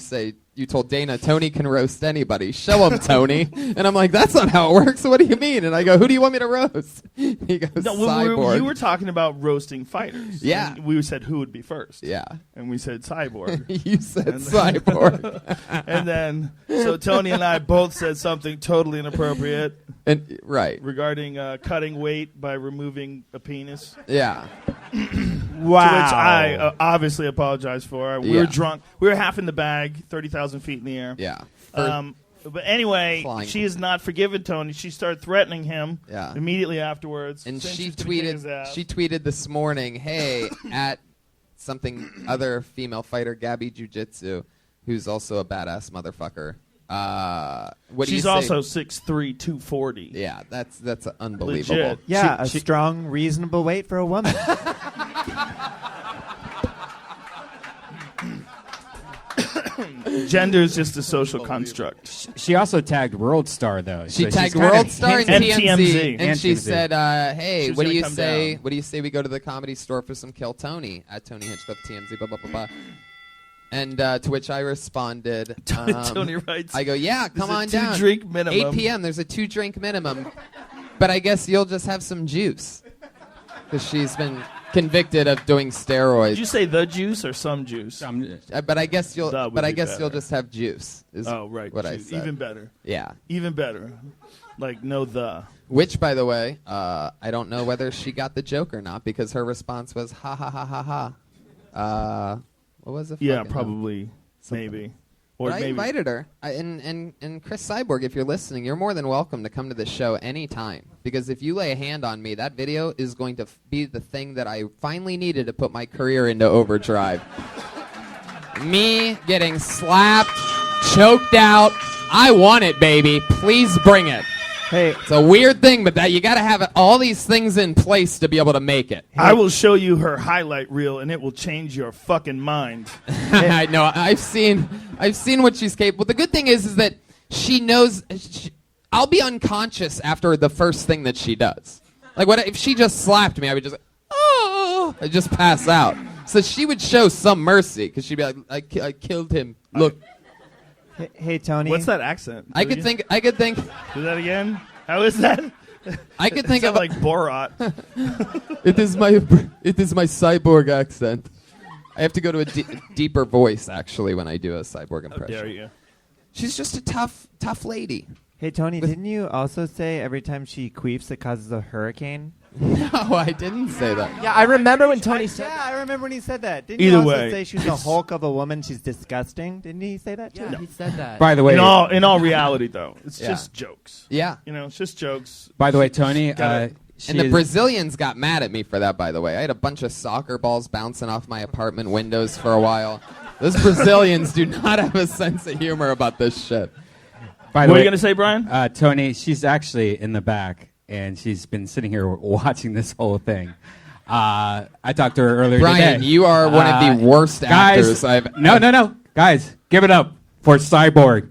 told Dana, Tony can roast anybody. Show him, Tony. And I'm like, that's not how it works. What do you mean? And I go, who do you want me to roast? He goes, No, Cyborg. you were talking about roasting fighters. Yeah. And we said who would be first. Yeah. And we said Cyborg. You said Cyborg. And then, so Tony and I both said something totally inappropriate. And right. Regarding cutting weight by removing a penis. Yeah. Wow. To which I obviously apologize for. We Yeah. were drunk. We were half in the bag, 30,000 feet in the air. Yeah. But anyway, Flying. she has not forgiven Tony. She started threatening him Yeah. immediately afterwards. And saying she she's gonna kick his tweeted. ass. She tweeted this morning, "Hey, at something other female fighter, Gabby Jiu-Jitsu, who's also a badass motherfucker. What do you She's say?" also 6'3", 240. Yeah, that's unbelievable. Legit. Yeah, a strong, reasonable weight for a woman. Gender is just a social construct. She also tagged World Star though. She so tagged she's kinda World Star and TMZ, and she TMZ. said, "Hey, She was what do gonna you come say? down. What do you say we go to the Comedy Store for some Kill Tony at Tony Hinchcliffe TMZ?" Blah blah blah blah. And to which I responded, Tony writes, I go, "Yeah, "There's come a on down. 2-drink minimum." 8 p.m. There's a 2-drink minimum, but I guess you'll just have some juice because she's been convicted of doing steroids." Did you say the juice or some juice? But I guess you'll. That would But I be guess better. you'll just have juice. Is Oh, right. What I juice. said. Even better. Yeah. Even better. Like, no the. Which, by the way, I don't know whether she got the joke or not because her response was ha ha ha ha ha. What was it? Yeah, Fucking probably. something. Maybe. Or But I maybe. invited her. And Chris Cyborg, if you're listening, you're more than welcome to come to the show anytime. Because if you lay a hand on me, that video is going to be the thing that I finally needed to put my career into overdrive. Me getting slapped, choked out. I want it, baby. Please bring it. Hey, It's a weird thing, but that you got to have all these things in place to be able to make it. I will show you her highlight reel, and it will change your fucking mind. I know. I've seen what she's capable. The good thing is that she knows. I'll be unconscious after the first thing that she does. Like, what if she just slapped me? I would just, I'd just pass out. So she would show some mercy because she'd be like, I killed him. Look. Hey, Tony. What's that accent? I could think. Do that again? How is that? I could think of like Borat. It is my cyborg accent. I have to go to a deeper voice actually when I do a cyborg impression. There you go. She's just a tough lady. Hey, Tony, didn't you also say every time she queefs it causes a hurricane? No, I didn't say that. Yeah, I remember when Tony said Yeah, I remember when he said that. Didn't Either you also way, say she's a Hulk of a woman? She's disgusting. Didn't he say that too? Yeah, he said that. By the way, In all reality, though, it's Yeah. just jokes. Yeah. You know, it's just jokes. by the way, Tony. Got she And the is- Brazilians got mad at me for that, by the way. I had a bunch of soccer balls bouncing off my apartment windows for a while. Those Brazilians do not have a sense of humor about this shit. By What the are way, you going to say, Brian? Tony, she's actually in the back, and she's been sitting here watching this whole thing. I talked to her earlier Brian, today. you are one of the worst guys, actors I've... No. Guys, give it up for Cyborg.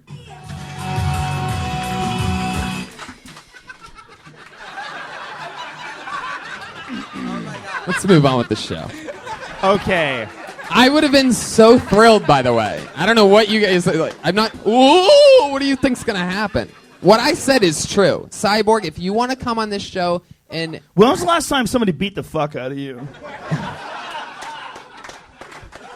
Let's move on with the show. Okay. I would have been so thrilled, by the way. I don't know what you guys... Like, I'm not... Ooh, what do you think's going to happen? What I said is true. Cyborg, if you want to come on this show and... When was the last time somebody beat the fuck out of you?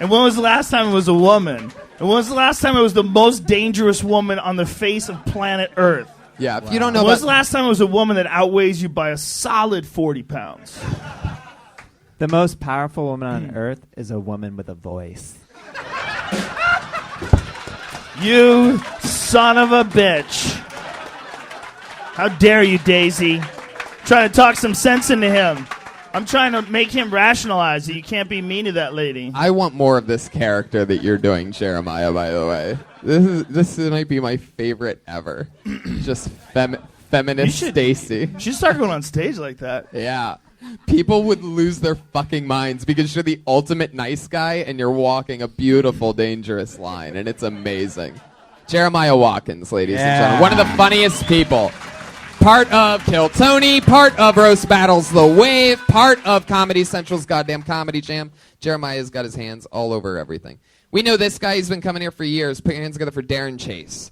And when was the last time it was a woman? And when was the last time it was the most dangerous woman on the face of planet Earth? Yeah, if you don't know When was the about... last time it was a woman that outweighs you by a solid 40 pounds? The most powerful woman on earth is a woman with a voice. You son of a bitch. How dare you, Daisy? Trying to talk some sense into him. I'm trying to make him rationalize that you can't be mean to that lady. I want more of this character that you're doing, Jeremiah, by the way. This might be my favorite ever. Just feminist Stacy. You should start going on stage like that. Yeah. People would lose their fucking minds because you're the ultimate nice guy and you're walking a beautiful, dangerous line, and it's amazing. Jeremiah Watkins, ladies and gentlemen. One of the funniest people. Part of Kill Tony, part of Roast Battles The Wave, part of Comedy Central's goddamn Comedy Jam. Jeremiah's got his hands all over everything. We know this guy. He's been coming here for years. Put your hands together for Darren Chase.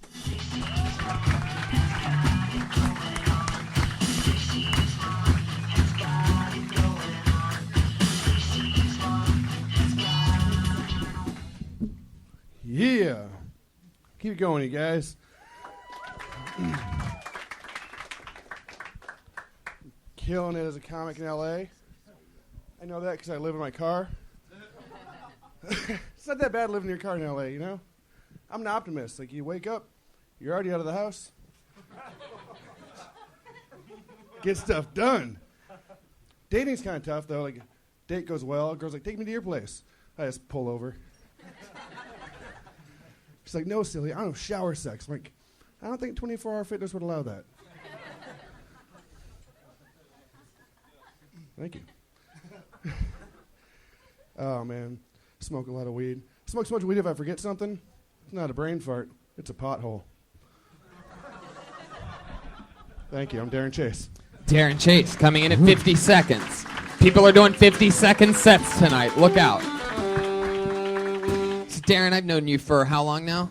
Yeah. Keep going, you guys. Killing it as a comic in L.A. I know that because I live in my car. It's not that bad living in your car in L.A., you know? I'm an optimist. Like, you wake up, you're already out of the house. Get stuff done. Dating's kind of tough, though. Like, date goes well. Girl's like, take me to your place. I just pull over. She's like, no, silly, I don't shower sex. I'm like, I don't think 24-hour fitness would allow that. Thank you. Oh, man. Smoke a lot of weed. Smoke so much weed if I forget something. It's not a brain fart. It's a pothole. Thank you. I'm Darren Chase. Darren Chase coming in at 50 seconds. People are doing 50-second sets tonight. Look out. So, Darren, I've known you for how long now?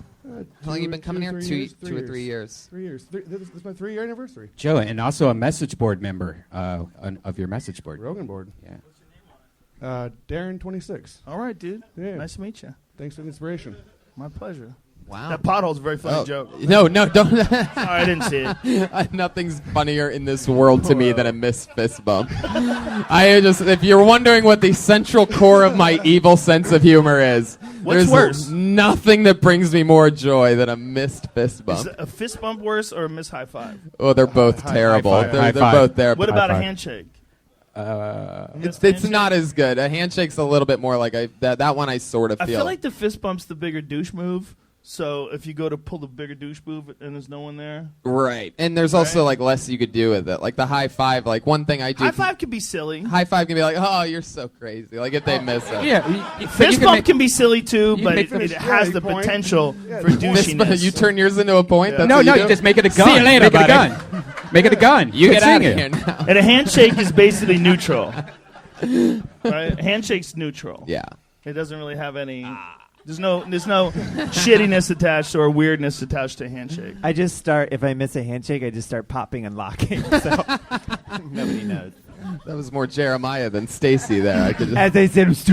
How long have you been coming here? Two or 3 years. 3 years. This is my 3-year anniversary. Joe, and also a message board member of your message board. Rogan board. Yeah. Darren 26. All right, dude. Yeah. Nice to meet you. Thanks for the inspiration. My pleasure. Wow. That pothole's a very funny joke. No, don't. Sorry, I didn't see it. Nothing's funnier in this world to me than a missed fist bump. If you're wondering what the central core of my evil sense of humor is, What's there's worse? Nothing that brings me more joy than a missed fist bump. Is a fist bump worse or a miss high five? Oh, they're both terrible. high five. They're High five. both there. What about a handshake? It's not as good. A handshake's a little bit more like that one I sort of feel. I feel like the fist bump's the bigger douche move. So if you go to pull the bigger douche move and there's no one there. Right. And there's also like less you could do with it. Like the high five, like one thing I do. High five can be silly. High five can be like, oh, you're so crazy. Like if they miss it. Yeah. Fist bump can be silly too, but it has the potential for douchiness. You turn yours into a point? Yeah. That's No, what you just make it a gun. See you later, Make it a buddy. gun. Make it a gun. You get out of it. here now. And a handshake is basically neutral. Right? Handshake's neutral. Yeah. It doesn't really have any. There's no shittiness attached or weirdness attached to a handshake. I just start, if I miss a handshake, I just start popping and locking. So nobody knows. That was more Jeremiah than Stacy there. I could As I said, So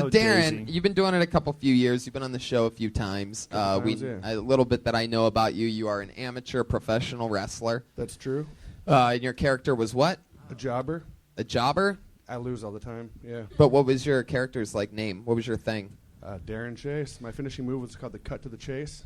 Oh, Darren, Daisy. you've been doing it a few years. You've been on the show a few times. A little bit that I know about you. You are an amateur professional wrestler. That's true. And your character was what? A jobber. A jobber? I lose all the time. Yeah. But what was your character's name? What was your thing? Darren Chase. My finishing move was called the cut to the chase.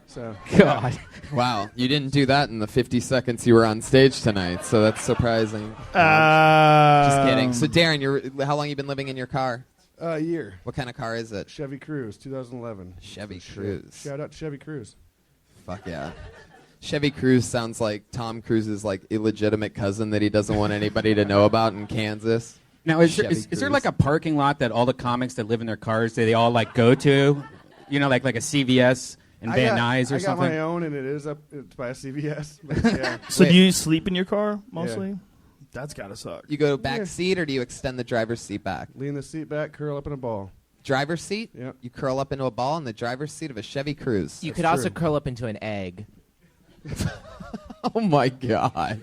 So. God. Wow. You didn't do that in the 50 seconds you were on stage tonight, so that's surprising. Just kidding. So Darren, how long you been living in your car? A year. What kind of car is it? Chevy Cruze, 2011. Chevy Cruze. Shout out to Chevy Cruze. Fuck yeah. Chevy Cruze sounds like Tom Cruise's illegitimate cousin that he doesn't want anybody to know about in Kansas. Now, is there like a parking lot that all the comics that live in their cars, they all go to? You know, like a CVS in Van Nuys or something? I got my own, and it's by a CVS. But yeah. So do you sleep in your car mostly? Yeah. That's got to suck. You go back seat, or do you extend the driver's seat back? Lean the seat back, curl up in a ball. Driver's seat? Yeah. You curl up into a ball in the driver's seat of a Chevy Cruze. You could also curl up into an egg. Oh, my God.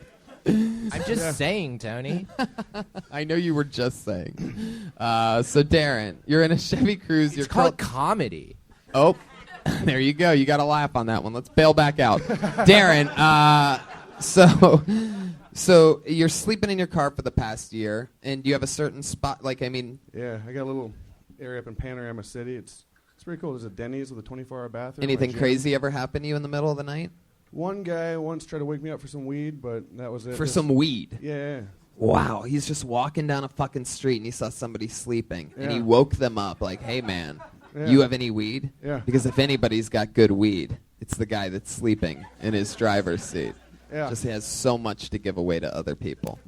I'm just saying, Tony. I know you were just saying. So Darren, you're in a Chevy Cruze. It's called comedy. Oh, there you go. You got to laugh on that one. Let's bail back out. Darren, so you're sleeping in your car for the past year, and you have a certain spot. Yeah, I got a little area up in Panorama City. It's pretty cool. There's a Denny's with a 24-hour bathroom. Anything a gym. crazy ever happen to you in the middle of the night? One guy once tried to wake me up for some weed, but that was it. For some weed? Yeah. Wow, he's just walking down a fucking street and he saw somebody sleeping, and he Yeah. woke them up like, "Hey, man, Yeah. you have any weed?" Yeah. Because if anybody's got good weed, it's the guy that's sleeping in his driver's seat. Yeah. Just has so much to give away to other people.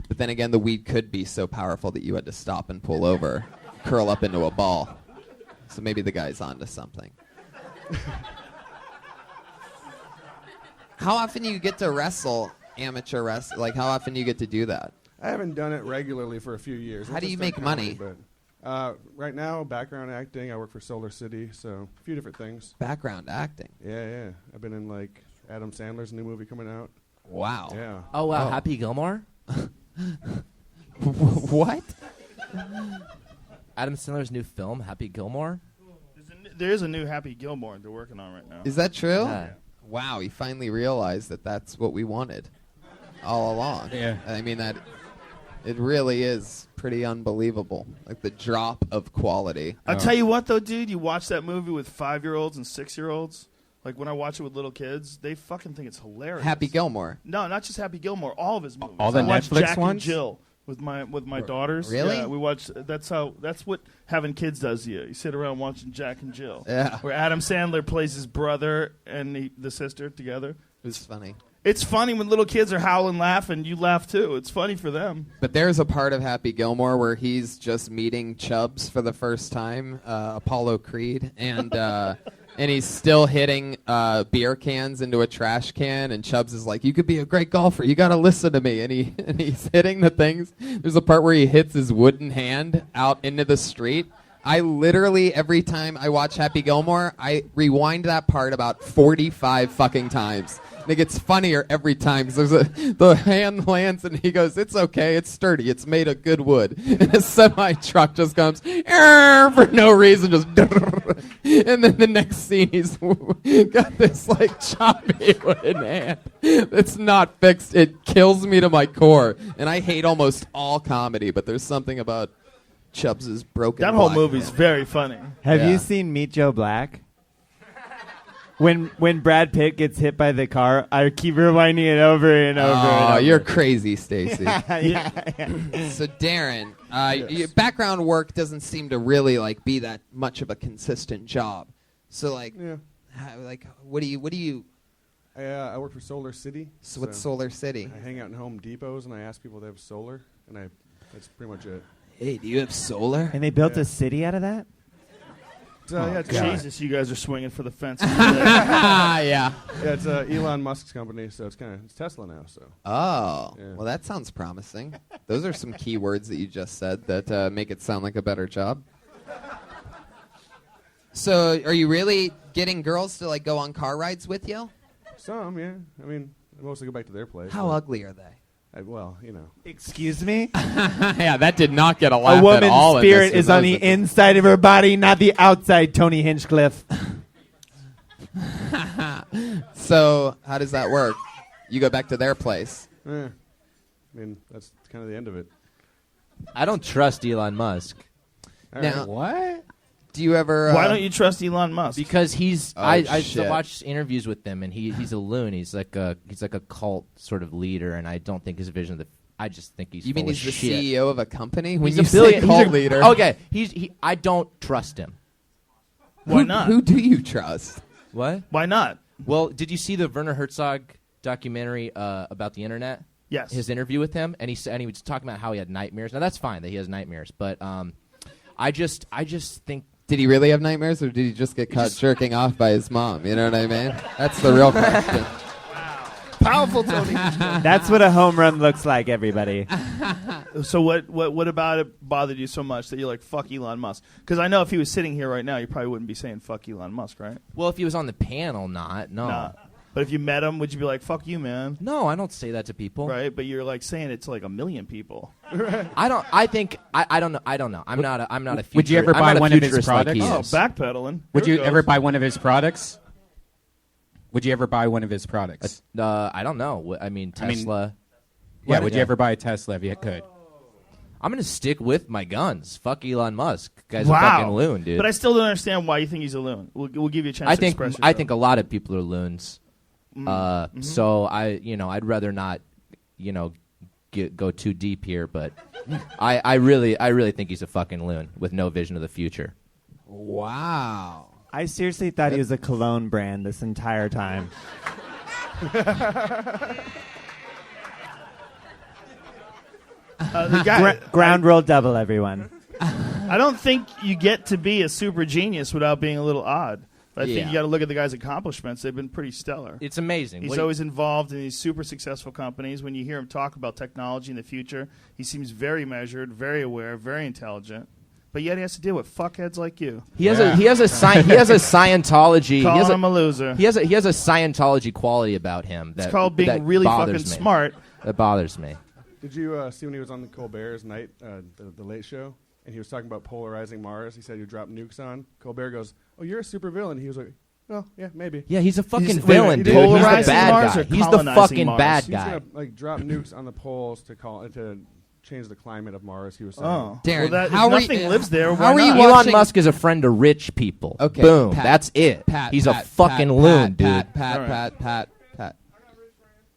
But then again, the weed could be so powerful that you had to stop and pull over, curl up into a ball. So maybe the guy's onto something. How often do you get to wrestle, amateur wrestle? Like, how often do you get to do that? I haven't done it regularly for a few years. How do Once I you started make money? comedy, But, right now, background acting. I work for Solar City, so a few different things. Background acting? Yeah. I've been in, like, Adam Sandler's new movie coming out. Wow. Yeah. Oh, wow. Happy Gilmore? What? Adam Sandler's new film, Happy Gilmore? There is a new Happy Gilmore they're working on right now. Is that true? Yeah. Wow, he finally realized that that's what we wanted all along. Yeah. I mean, that it really is pretty unbelievable. Like the drop of quality. I'll tell you what, though, dude. You watch that movie with 5-year-olds and 6-year-olds. Like, when I watch it with little kids, they fucking think it's hilarious. Happy Gilmore. No, not just Happy Gilmore. All of his movies. All the I watched Netflix Jack ones? and Jill with my daughters. Really? Yeah, we watched. That's what having kids does to you. You sit around watching Jack and Jill. Yeah. Where Adam Sandler plays his brother and the sister together. It's funny. It's funny when little kids are howling, laughing. You laugh too. It's funny for them. But there's a part of Happy Gilmore where he's just meeting Chubbs for the first time, Apollo Creed, and and he's still hitting beer cans into a trash can, and Chubbs is like, "You could be a great golfer. You got to listen to me." And he's hitting the things. There's a part where he hits his wooden hand out into the street. I literally, every time I watch Happy Gilmore, I rewind that part about 45 fucking times. And it gets funnier every time. Because the hand lands and he goes, "It's okay, it's sturdy, it's made of good wood." And a semi-truck just comes, for no reason, just and then the next scene he's got this like choppy wooden hand. It's not fixed. It kills me to my core. And I hate almost all comedy, but there's something about Chubbs' broken. That whole black movie's man. very funny. Have Yeah. you seen Meet Joe Black? When Brad Pitt gets hit by the car, I keep rewinding it over and over. and Oh, over. you're crazy, Stacy. yeah. So Darren, your background work doesn't seem to really like be that much of a consistent job. So like, Yeah. What do you? I work for Solar City. So what's Solar City? I hang out in Home Depots and I ask people if they have solar, and that's pretty much it. Hey, do you have solar? And they built a city out of that? Jesus, you guys are swinging for the fence. Yeah. Yeah, it's Elon Musk's company, so it's Tesla now. So. Oh, Yeah. well, that sounds promising. Those are some key words that you just said that make it sound like a better job. So, are you really getting girls to like go on car rides with you? Some, yeah. I mean, I mostly go back to their place. How ugly are they? Well, you know. Excuse me? Yeah, that did not get a laugh A at woman's all. spirit is on the inside of her body, not the outside, Tony Hinchcliffe. So, how does that work? You go back to their place. I mean, that's kind of the end of it. I don't trust Elon Musk. All Now, right. What? do you ever? Why don't you trust Elon Musk? Because he's Oh, I shit. watched interviews with him, and he's a loon. He's like a cult sort of leader, and I don't think his vision of the. I just think he's. You mean full he's of the shit. CEO of a company? When He's you a say billion cult leader, Okay, I don't trust him. Why not? Who do you trust? What? Why not? Well, did you see the Werner Herzog documentary about the internet? Yes. His interview with him, and he was talking about how he had nightmares. Now that's fine that he has nightmares, but I just think. Did he really have nightmares, or did he just get caught jerking off by his mom? You know what I mean? That's the real question. Powerful Tony. That's what a home run looks like, everybody. So what about it bothered you so much that you're like, fuck Elon Musk? Because I know if he was sitting here right now, you probably wouldn't be saying fuck Elon Musk, right? Well, if he was on the panel, no. Nah. But if you met him, would you be like, "Fuck you, man"? No, I don't say that to people. Right, but you're like saying it to like a million people. I don't. I think. I don't know. I don't know. I'm not a futurist. Would you ever I'm buy not a one of his futurist like products? he Oh, is. backpedaling. Would Here you it ever goes. buy one of his products? Would you ever buy one of his products? I don't know. I mean, Tesla. Yeah, would you ever buy a Tesla if you could? I'm gonna stick with my guns. Fuck Elon Musk. Guy's Wow. a fucking loon, dude. But I still don't understand why you think he's a loon. We'll give you a chance I to think express I yourself. think a lot of people are loons. So I'd rather not, go too deep here. But I really think he's a fucking loon with no vision of the future. Wow. I seriously thought he was a cologne brand this entire time. The guy, Ground roll double, everyone. I don't think you get to be a super genius without being a little odd. But I think Yeah. you got to look at the guy's accomplishments. They've been pretty stellar. It's amazing. He's always involved in these super successful companies. When you hear him talk about technology in the future, he seems very measured, very aware, very intelligent. But yet he has to deal with fuckheads like you. He has a Scientology. Call he has him a loser. He has a Scientology quality about him that It's called being that really bothers fucking me. smart. That bothers me. Did you see when he was on the Colbert's night, the Late Show, and he was talking about polarizing Mars? He said you drop nukes on. Colbert goes, "Oh, you're a supervillain." He was like, "Well, yeah, maybe." Yeah, he's a fucking He's- villain, wait, dude. He's the polarizing bad Mars guy. or He's the colonizing fucking Mars? bad He's guy. gonna drop nukes on the poles to change the climate of Mars. He was saying. Oh, Darren, well, how if are nothing you- lives there. how why are you not? Elon watching- Musk is a friend of rich people. Okay. Boom. Pat, That's it. Pat, He's Pat, a fucking Pat, loon, dude. Pat. All right.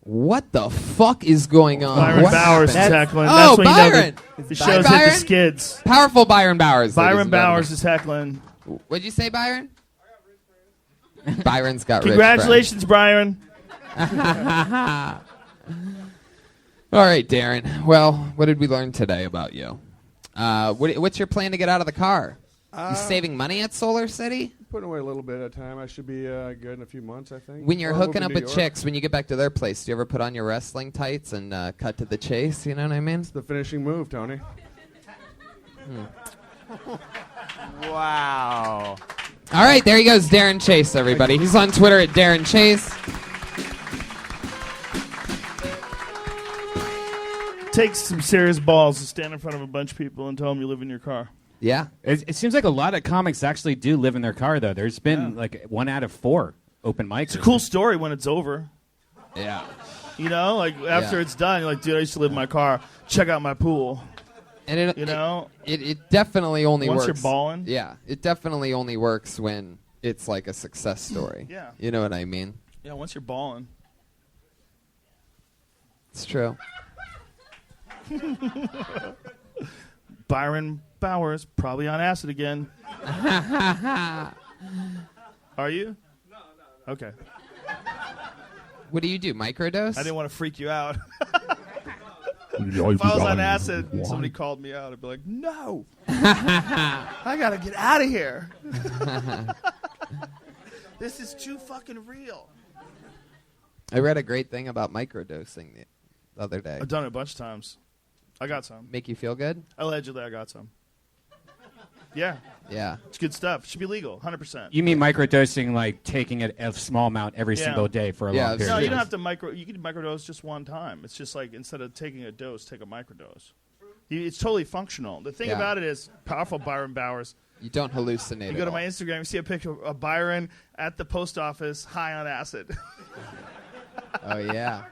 What the fuck is going on? Byron What Bowers is happened? heckling. Oh, That's when you know Byron. the show's hit Byron. the skids. Powerful Byron Bowers. ladies Byron and Bowers gentlemen. is heckling. What'd you say, Byron? Byron's got rich Congratulations, Byron. friends. All right, Darren. Well, what did we learn today about you? What's your plan to get out of the car? You saving money at Solar City? Putting away a little bit at a time. I should be good in a few months, I think. When you're Or hooking move up to with New York. chicks, when you get back to their place, do you ever put on your wrestling tights and cut to the chase? You know what I mean? It's the finishing move, Tony. Wow. All right, there he goes, Darren Chase, everybody. He's on Twitter at Darren Chase. Takes some serious balls to stand in front of a bunch of people and tell them you live in your car. Yeah. It seems like a lot of comics actually do live in their car, though. There's been like 1 out of 4 open mics. It's a cool story when it's over. Yeah. You know, like after Yeah. it's done, you're like, dude, I used to live in my car. Check out my pool. And it, You know? it definitely only Once works. you're balling? Yeah, it definitely only works when it's like a success story. Yeah. You know what I mean? Yeah, once you're balling. It's true. Byron Bowers, probably on acid again. Are you? No. Okay. What do you do? Microdose? I didn't want to freak you out. If I was on acid and somebody called me out, I'd be like, no. I got to get out of here. This is too fucking real. I read a great thing about microdosing the other day. I've done it a bunch of times. I got some. Make you feel good? Allegedly, I got some. Yeah. Yeah. It's good stuff. Should be legal, 100%. You mean microdosing, like taking a small amount every Yeah. single day for a long period? No, of you don't time? have to you can microdose just one time. It's just like instead of taking a dose, take a microdose. It's totally functional. The thing Yeah. about it is powerful Byron Bowers. You don't hallucinate. You at go to all. my Instagram, you see a picture of Byron at the post office, high on acid. Oh yeah.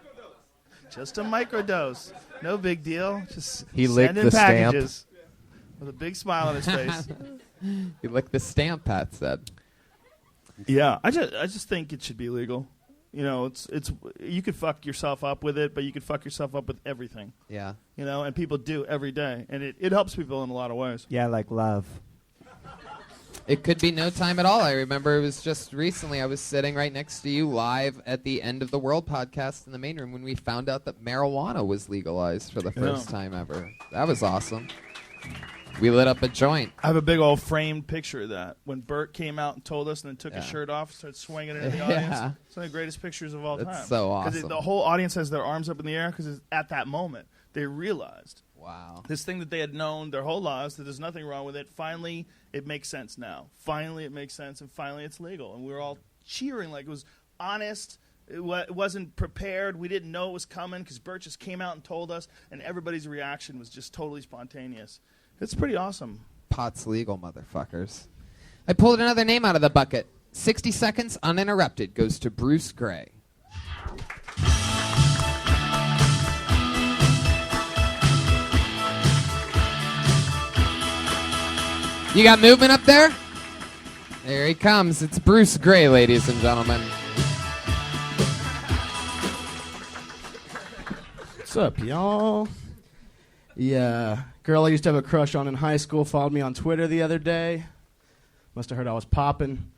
Just a microdose. No big deal. Just He licked sending the stamp. packages with a big smile on his face. You lick the stamp, Pat said. Yeah, I just think it should be legal. You know, it's you could fuck yourself up with it, but you could fuck yourself up with everything. Yeah. You know, and people do every day, and it helps people in a lot of ways. Yeah, like love. It could be no time at all. I remember it was just recently I was sitting right next to you live at the End of the World podcast in the main room when we found out that marijuana was legalized for the first time ever. That was awesome. We lit up a joint. I have a big old framed picture of that. When Bert came out and told us and then took his shirt off, started swinging it in the audience. Yeah. It's one of the greatest pictures of all time. That's so awesome. The whole audience has their arms up in the air because at that moment they realized Wow. this thing that they had known their whole lives, that there's nothing wrong with it. Finally, it makes sense now. Finally, it makes sense, and finally it's legal. And we were all cheering like it was honest, It wasn't prepared. We didn't know it was coming because Bert just came out and told us, and everybody's reaction was just totally spontaneous. It's pretty awesome. Pot's legal, motherfuckers. I pulled another name out of the bucket. 60 seconds uninterrupted goes to Bruce Gray. You got movement up there? There he comes. It's Bruce Gray, ladies and gentlemen. What's up, y'all? Yeah, girl I used to have a crush on in high school followed me on Twitter the other day. Must have heard I was popping.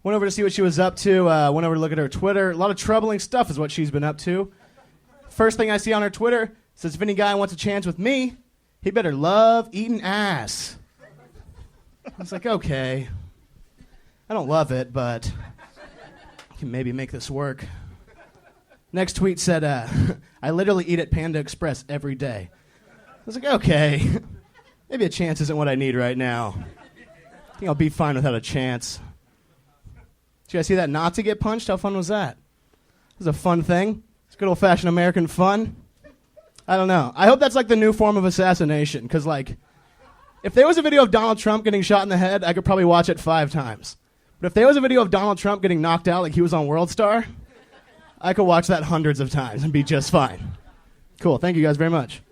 Went over to see what she was up to. Went over to look at her Twitter. A lot of troubling stuff is what she's been up to. First thing I see on her Twitter says, if any guy wants a chance with me, he better love eating ass. I was like, okay. I don't love it, but I can maybe make this work. Next tweet said, I literally eat at Panda Express every day. I was like, okay. Maybe a chance isn't what I need right now. I think I'll be fine without a chance. Did you guys see that Nazi get punched? How fun was that? It was a fun thing. It's good old-fashioned American fun. I don't know. I hope that's like the new form of assassination, because like, if there was a video of Donald Trump getting shot in the head, I could probably watch it 5 times. But if there was a video of Donald Trump getting knocked out like he was on World Star, I could watch that hundreds of times and be just fine. Cool. Thank you guys very much.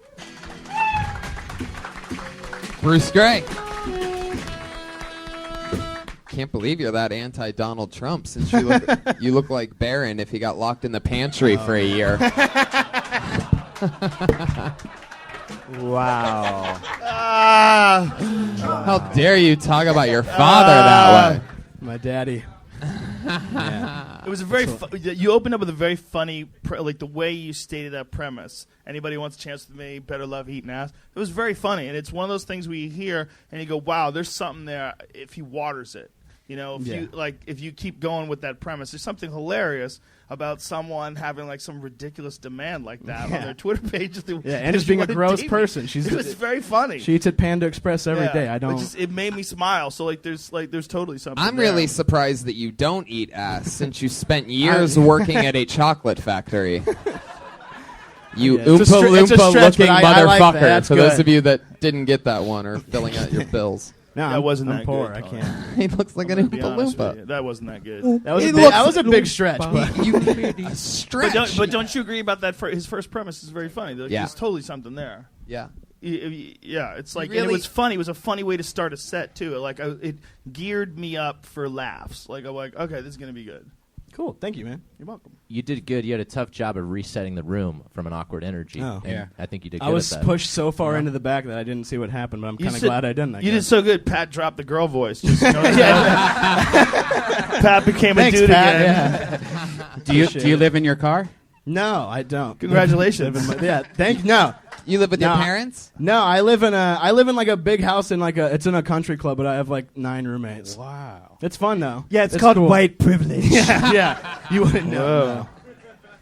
Bruce Gray. Can't believe you're that anti-Donald Trump since you look like Barron if he got locked in the pantry for a year. Wow. How dare you talk about your father that way? My daddy. Yeah. It was a very you opened up with a very funny like the way you stated that premise. Anybody wants a chance with me, better love eating ass. It was very funny, and it's one of those things where you hear and you go, wow, there's something there if he waters it. You know, if you keep going with that premise, there's something hilarious about someone having like some ridiculous demand like that on their Twitter page. And just being a gross person. It was very funny. She eats at Panda Express every day. I don't. It made me smile. So there's totally something. I'm really surprised that you don't eat ass since you spent years working at a chocolate factory. You Oompa Loompa looking motherfucker. Like for those of you that didn't get that one or filling out your bills. No, that wasn't I'm that poor. good. I can't. He looks like an Oompa Loompa. That wasn't that good. That was a big stretch. But you made a stretch. But don't you agree about that? His first premise is very funny. There's totally something there. Yeah. Yeah, it's like really, and it was funny. It was a funny way to start a set too. Like it geared me up for laughs. Like I'm like, okay, this is gonna be good. Cool. Thank you, man. You're welcome. You did good. You had a tough job of resetting the room from an awkward energy. Oh. Yeah. I think you did good I was at that. pushed so far into the back that I didn't see what happened, but I'm kind of glad I didn't. You did so good. Pat dropped the girl voice. Just, Pat became a dude Pat, again. Do you live in your car? No, I don't. Congratulations. Thank you. No. You live with your parents? No, I live in like a big house in it's in a country club, but I have like 9 roommates. Wow. It's fun though. Yeah, it's called cool. white privilege. yeah. You wouldn't know. No.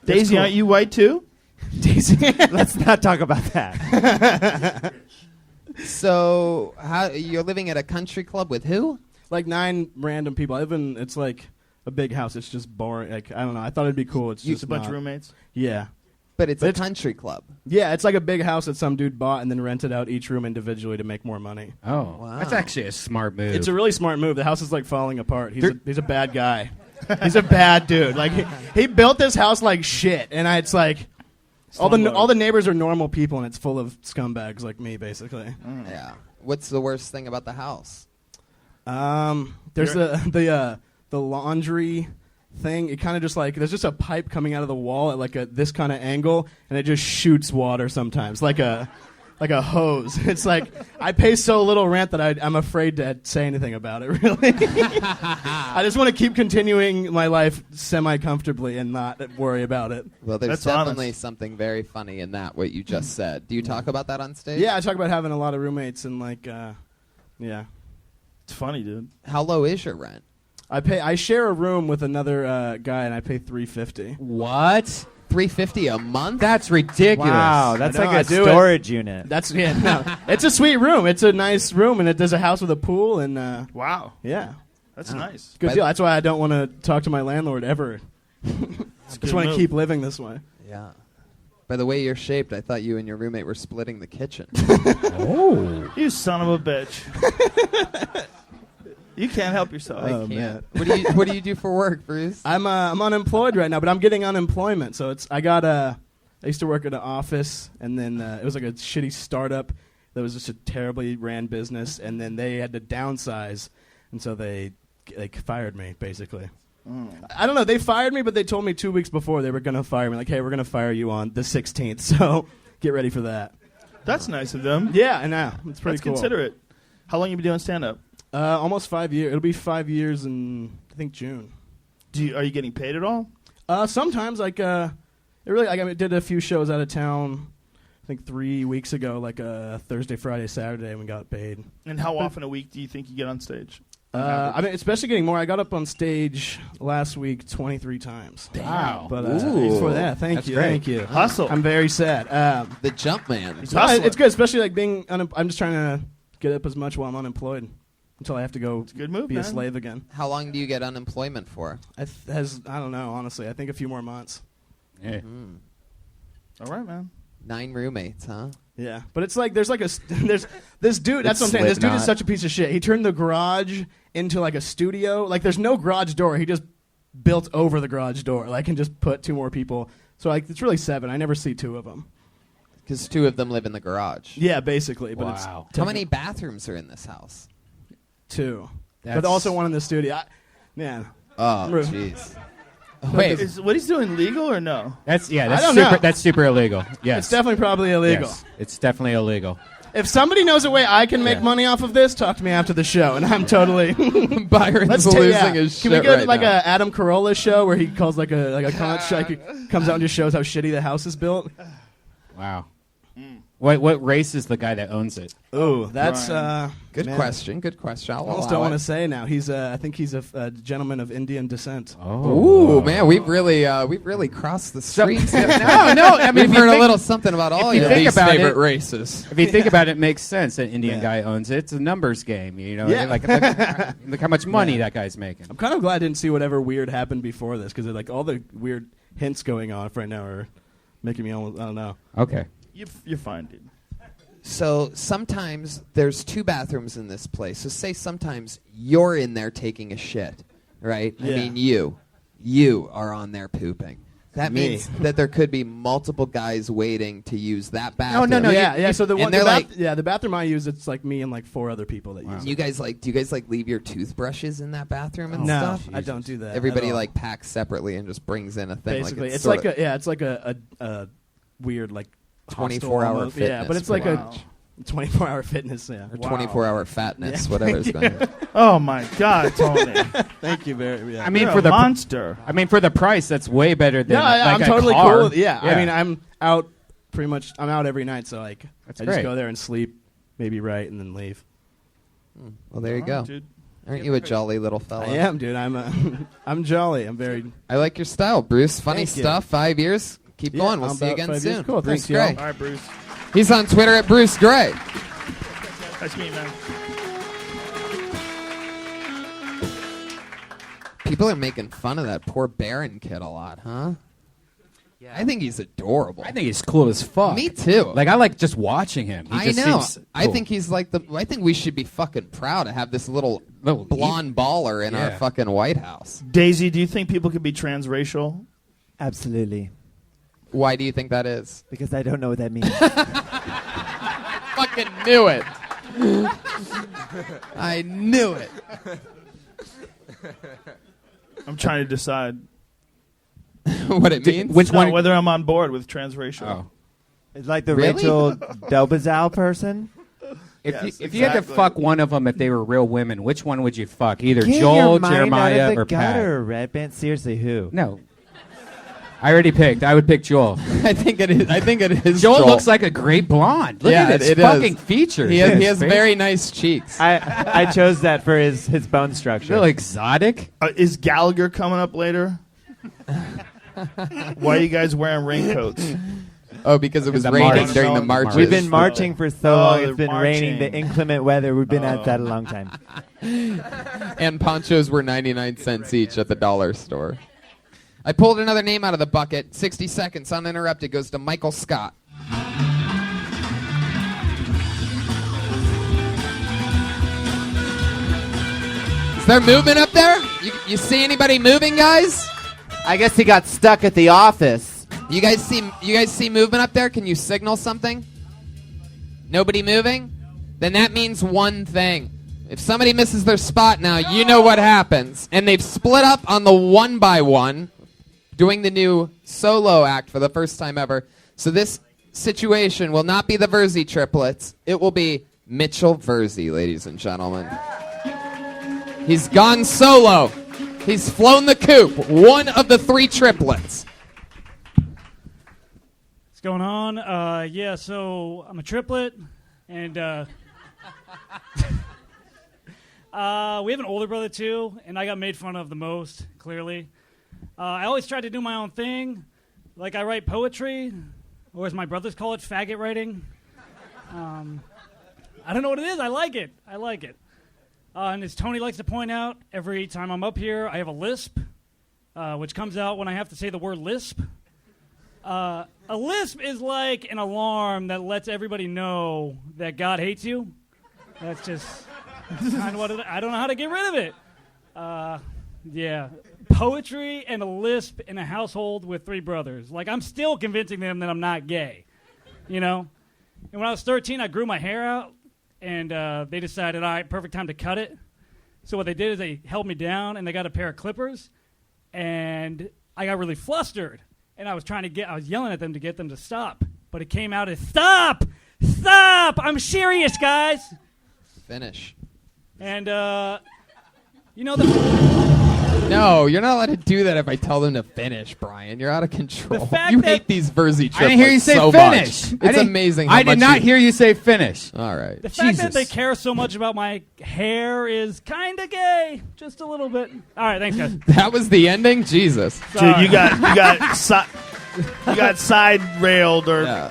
Daisy, cool. aren't you white too? Daisy. Let's not talk about that. So, you're living at a country club with who? Like 9 random people. It's like a big house. It's just boring. Like I don't know. I thought it'd be cool. It's just a bunch of roommates. Yeah. But it's a country club. Yeah, it's like a big house that some dude bought and then rented out each room individually to make more money. Oh, wow. That's actually a smart move. It's a really smart move. The house is like falling apart. He's a bad guy. He's a bad dude. Like he built this house like shit, and it's like all the neighbors are normal people, and it's full of scumbags like me, basically. Yeah. What's the worst thing about the house? There's the laundry thing. It kind of just like there's just a pipe coming out of the wall at like this kind of angle, and it just shoots water sometimes like a hose. It's like I pay so little rent that I'm afraid to say anything about it. Really, I just want to keep continuing my life semi-comfortably and not worry about it. Well, there's definitely something very funny in that what you just said. Do you talk about that on stage? Yeah, I talk about having a lot of roommates and like, yeah. It's funny, dude. How low is your rent? I share a room with another guy, and I pay $350. What? $350 a month? That's ridiculous. Wow, that's like a storage unit. That's it's a sweet room. It's a nice room, and there's a house with a pool, and wow, yeah, that's nice. Good deal. That's why I don't want to talk to my landlord ever Just want to keep living this way. Yeah. By the way you're shaped, I thought you and your roommate were splitting the kitchen. Oh. You son of a bitch. You can't help yourself. I can't. What do you do for work, Bruce? I'm unemployed right now, but I'm getting unemployment. So I used to work at an office, and then it was like a shitty startup that was just a terribly ran business, and then they had to downsize, and so they fired me basically. I don't know. They fired me, but they told me 2 weeks before they were going to fire me. Like, hey, we're going to fire you on the 16th, so get ready for that. That's nice of them. Yeah, I know. It's pretty cool. That's considerate. How long you been doing stand-up? Almost 5 years. It'll be 5 years in, I think, June. Are you getting paid at all? Sometimes, I did a few shows out of town. I think 3 weeks ago, like Thursday, Friday, Saturday, and we got paid. And how often a week do you think you get on stage? Especially getting more. I got up on stage last week 23 times. Wow. But before that, thank you. Hustle. I'm very sad. The jump man. It's good, especially like being. I'm just trying to get up as much while I'm unemployed until I have to go be a slave again. How long do you get unemployment for? I don't know, honestly. I think a few more months. Yeah. All right, man. 9 roommates, huh? Yeah, but it's like there's this dude. That's what I'm saying. This dude is such a piece of shit. He turned the garage into like a studio. Like there's no garage door. He just built over the garage door. Like and just put 2 more people. So like it's really 7. I never see 2 of them. Because 2 of them live in the garage. Yeah, basically. But Wow. How many bathrooms are in this house? 2. But also 1 in the studio. Man. Oh, jeez. Wait, is what he's doing legal or no? That's That's super illegal. Yes. It's definitely probably illegal. Yes, it's definitely illegal. If somebody knows a way I can make money off of this, talk to me after the show, and I'm totally Byron's losing his Can shit we get right like now. a Adam Carolla show where he calls like a conch, comes out and just shows how shitty the house is built? Wow. What race is the guy that owns it? Oh, that's Good question. Good question. I almost don't want to say now. I think he's a gentleman of Indian descent. Ooh, man, we've really crossed the streets. No. I mean, we've heard a little something about all your least favorite races. If you think about it, it makes sense. An Indian guy owns it. It's a numbers game. You know, Yeah. look how much money that guy's making. I'm kind of glad I didn't see whatever weird happened before this because like all the weird hints going on right now are making me almost I don't know. Okay. You're fine, dude. So sometimes there's 2 bathrooms in this place. So say sometimes you're in there taking a shit, right? Yeah. I mean you are on there pooping. That means that there could be multiple guys waiting to use that bathroom. No. Yeah. So the bathroom I use, it's like me and like 4 other people that use it. Do you guys leave your toothbrushes in that bathroom and No, stuff? I don't do that. Everybody at all. like packs separately and just brings in a thing. Basically, like it's like a weird like 24-hour fitness. Yeah, but it's like a 24-hour fitness. Yeah, or 24-hour fatness, whatever's going on. Oh my God, Tony! Thank you very. Yeah. I mean, You're for a the monster. I mean, for the price, that's way better than. I'm a totally car. cool. Yeah, I mean, I'm out pretty much. I'm out every night, so like That's I great. just go there and sleep, maybe write, and then leave. Well, there you go. Dude. Aren't you a jolly little fella? I am, dude. I'm jolly. I'm very. I like your style, Bruce. Funny Thank you. stuff. 5 years. Keep Yeah, going. We'll I'm see you about again 5 years. soon. Cool, Bruce thanks, y'all. Gray. All right, Bruce. He's on Twitter at Bruce Gray. Nice to meet you, man. People are making fun of that poor Baron kid a lot, huh? Yeah. I think he's adorable. I think he's cool as fuck. Me too. Like I like just watching him. He I just know. seems cool. I think he's like I think we should be fucking proud to have this little blonde baller in our fucking White House. Daisy, do you think people could be transracial? Absolutely. Why do you think that is? Because I don't know what that means. Fucking knew it. I knew it. I'm trying to decide what it means. Which one? Whether I'm on board with transracial. Oh. It's like the Really? Rachel Dolezal person. If you had to fuck one of them if they were real women, which one would you fuck? Either Get Joel, your mind Jeremiah, out of the or Pat? gutter, Red Band. Seriously, who? No. I already picked. I would pick Joel. I think it is. Joel looks like a great blonde. Look at his fucking features. He has very nice cheeks. I chose that for his bone structure. Real exotic. Is Gallagher coming up later? Why are you guys wearing raincoats? Oh, because it was the raining march. during the marches. We've been marching for so long. It's been they're raining. The marching. inclement weather. We've been at that a long time. And ponchos were 99 cents each at the dollar store. I pulled another name out of the bucket. 60 seconds uninterrupted goes to Michael Scott. Is there movement up there? You see anybody moving, guys? I guess he got stuck at the office. You guys see movement up there? Can you signal something? Nobody moving? Then that means one thing. If somebody misses their spot now, you know what happens. And they've split up on the 1x1, doing the new solo act for the first time ever. So this situation will not be the Verzi triplets. It will be Mitchell Verzi, ladies and gentlemen. He's gone solo. He's flown the coop. One of the 3 triplets. What's going on? Yeah, so I'm a triplet, and we have an older brother too, and I got made fun of the most, clearly. I always tried to do my own thing. Like I write poetry, or as my brothers call it, faggot writing. I don't know what it is. I like it. And as Tony likes to point out, every time I'm up here, I have a lisp, which comes out when I have to say the word lisp. A lisp is like an alarm that lets everybody know that God hates you. That's just kind of what it is. I don't know how to get rid of it. Yeah. Poetry and a lisp in a household with 3 brothers. Like, I'm still convincing them that I'm not gay, you know? And when I was 13, I grew my hair out. And they decided, all right, perfect time to cut it. So what they did is they held me down, and they got a pair of clippers. And I got really flustered. And I was yelling at them to get them to stop. But it came out as, stop! Stop! I'm serious, guys! Finish. And, you know, No, you're not allowed to do that if I tell them to finish, Brian. You're out of control. The fact You that- hate these Verzi triplets I didn't hear you say so finish. much. It's amazing how I did much not hear you say finish. All right. the fact that they care so much about my hair is kind of gay. Just a little bit. All right, thanks, guys. That was the ending? Jesus. Dude, you got side railed or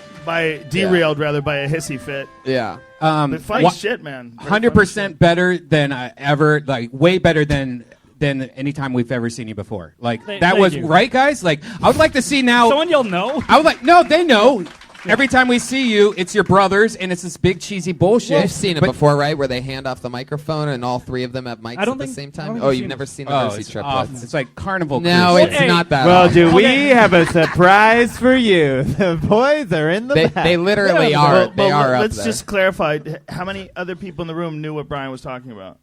derailed rather by a hissy fit. Yeah. But funny shit, man. 100% better than I ever, like, way better than any time we've ever seen you before. Like, that was, right, guys? Like, I would like to see now. Someone you'll know? I would like, no, they know. Every time we see you, it's your brothers, and it's this big cheesy bullshit. You've seen it before, right? Where they hand off the microphone and all 3 of them have mics at the same time? Oh, you've never seen the Verzi triplets. It's like Carnival No, Cruise. it's not that Well, awesome. do we have a surprise for you? The boys are in the back. They literally are. They are up Let's there. just clarify. How many other people in the room knew what Brian was talking about?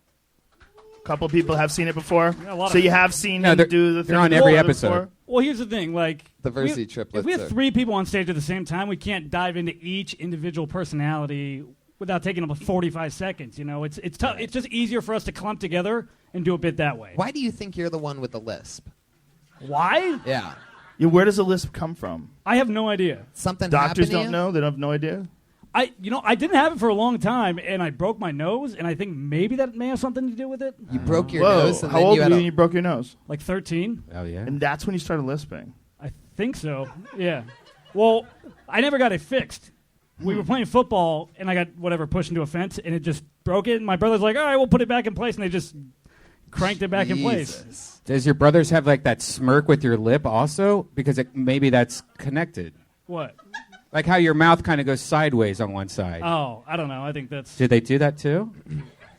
A couple people have seen it before? A lot So of- you have seen No, him they're- do the they're thing on every before? episode. Well, here's the thing. Like The Verzi triplets If we are- have 3 people on stage at the same time, we can't dive into each individual personality without taking up 45 seconds. You know, it's tough. It's just easier for us to clump together and do a bit that way. Why do you think you're the one with the lisp? Why? Yeah. Yeah, where does a lisp come from? I have no idea. Something Doctors happened to don't you? know. They don't have no idea. I didn't have it for a long time, and I broke my nose, and I think maybe that may have something to do with it. You broke your Whoa. nose and How then old you were had you a... when you broke your nose? Like 13. Oh, yeah. And that's when you started lisping. I think so. Yeah. Well, I never got it fixed. We were playing football, and I got whatever pushed into a fence, and it just broke it. And my brother's like, "All right, we'll put it back in place," and they just cranked it back in place. Does your brothers have, like, that smirk with your lip also? Because maybe that's connected. What? Like how your mouth kind of goes sideways on one side. Oh, I don't know. I think that's. Did they do that too?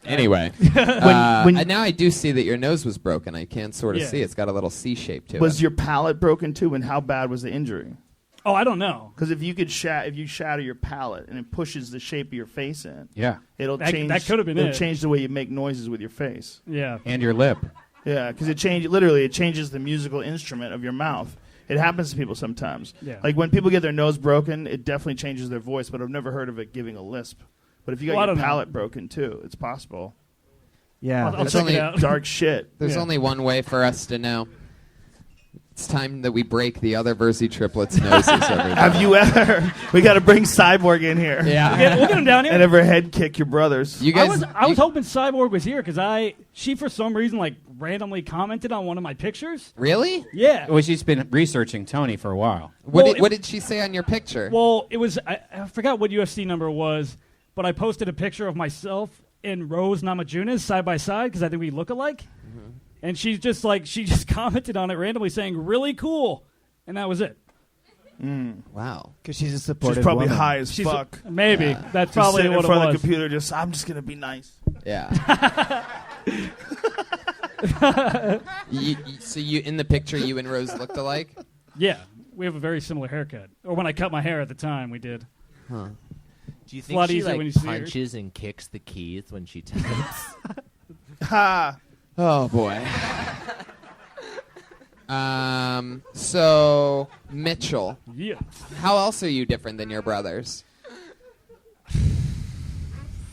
Anyway, now I do see that your nose was broken. I can sort of Yeah. see it's got a little C shape to it. Was your palate broken too, and how bad was the injury? Oh, I don't know. Because if you shatter your palate and it pushes the shape of your face in, Yeah. it'll That- change. that could have been it'll it. change the way you make noises with your face. Yeah. And your lip. Yeah, because it changes the musical instrument of your mouth. It happens to people sometimes. Yeah. Like when people get their nose broken, it definitely changes their voice. But I've never heard of it giving a lisp. But if you got Well, I your don't know. palate broken too, it's possible. Yeah. I'll There's check only it out. Dark shit. There's Yeah. only one way for us to know. It's time that we break the other Verzi triplets' noses. Everybody. Have you ever? We got to bring Cyborg in here. Yeah. We'll get him down here. And ever head kick your brothers. You I guys, was hoping Cyborg was here because she for some reason like randomly commented on one of my pictures. really? Yeah. Well, she's been researching Tony for a while. What did she say on your picture? Well, it was I forgot what UFC number it was, but I posted a picture of myself and Rose Namajunas side by side because I think we look alike. And she just commented on it randomly saying, really cool. And that was it. Wow. Because she's a supportive She's probably woman. high as fuck. Maybe. Yeah. That's Just probably sitting what in front it of was. the computer, I'm just going to be nice. Yeah. So you in the picture, you and Rose looked alike? Yeah. We have a very similar haircut. Or when I cut my hair at the time, we did. Huh. Do you It's a think lot she easier like when you see her. punches and kicks the keys when she types? Ha! Oh boy. So Mitchell. Yeah. How else are you different than your brothers?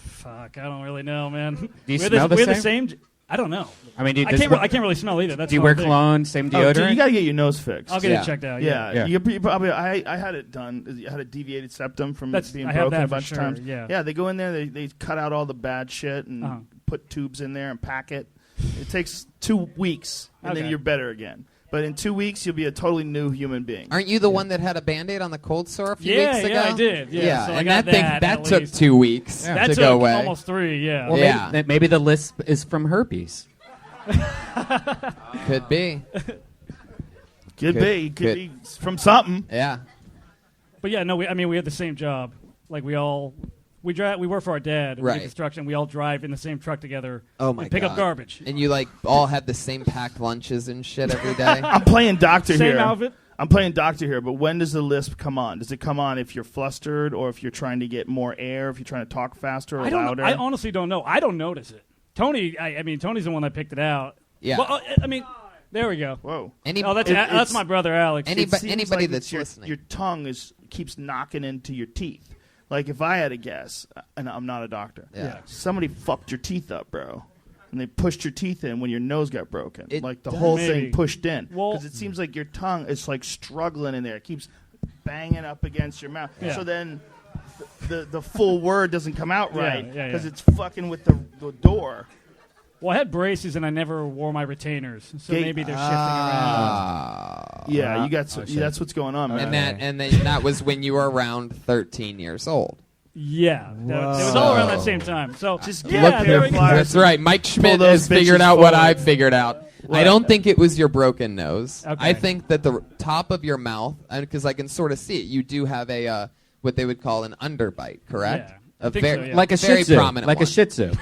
Fuck, I don't really know, man. Do you we're smell the we're same? the same. I don't know. I mean, I can't really smell either. That's do you the wear whole thing. cologne? Same deodorant? Oh, dude, you got to get your nose fixed. I'll get it checked out. Yeah. You probably. I had it done. I had a deviated septum from being I have broken that a for bunch sure, of times. yeah. They go in there. They cut out all the bad shit and put tubes in there and pack it. It takes 2 weeks, and then Okay. you're better again. But in 2 weeks, you'll be a totally new human being. Aren't you the one that had a Band-Aid on the cold sore a few Yeah, weeks ago? yeah, I did. Yeah, so I and got that thing that that at took least. 2 weeks That to took go away. almost 3, yeah. Well, Yeah. maybe the lisp is from herpes. Could be. Could be from something. Yeah. But yeah, no, we had the same job. Like we work for our dad. We do Right. construction. We all drive in the same truck together. Oh my and pick God. up garbage. And you like all had the same packed lunches and shit every day. I'm playing doctor Same here. outfit? I'm playing doctor here, but when does the lisp come on? Does it come on if you're flustered or if you're trying to get more air, if you're trying to talk faster or I don't. louder? I honestly don't know. I don't notice it. Tony. I mean, Tony's the one that picked it out. Yeah. Well, I mean, there we go. Whoa. That's my brother Alex. It seems like it's your tongue keeps knocking into your teeth. Like if I had a guess, and I'm not a doctor, Yeah. somebody fucked your teeth up, bro, and they pushed your teeth in when your nose got broken. Like the does. whole Maybe. thing pushed in. Well- Because it seems like your tongue is like struggling in there. It keeps banging up against your mouth. Yeah. So then the full word doesn't come out Yeah, right yeah, because yeah. it's fucking with the door. Well, I had braces and I never wore my retainers, so Gate- maybe they're shifting around. Yeah, you got. That's what's going on, man. and then that was when you were around 13 years old. Yeah, it was all around that same time. So just yeah, there we go. That's right. Mike Schmidt has figured out what I've figured out. I don't think it was your broken nose. Okay. I think that the top of your mouth, because I can sort of see it, you do have a what they would call an underbite, correct? Yeah, I think so, yeah. Like a very Shih Tzu. prominent Like a one. Shih Tzu.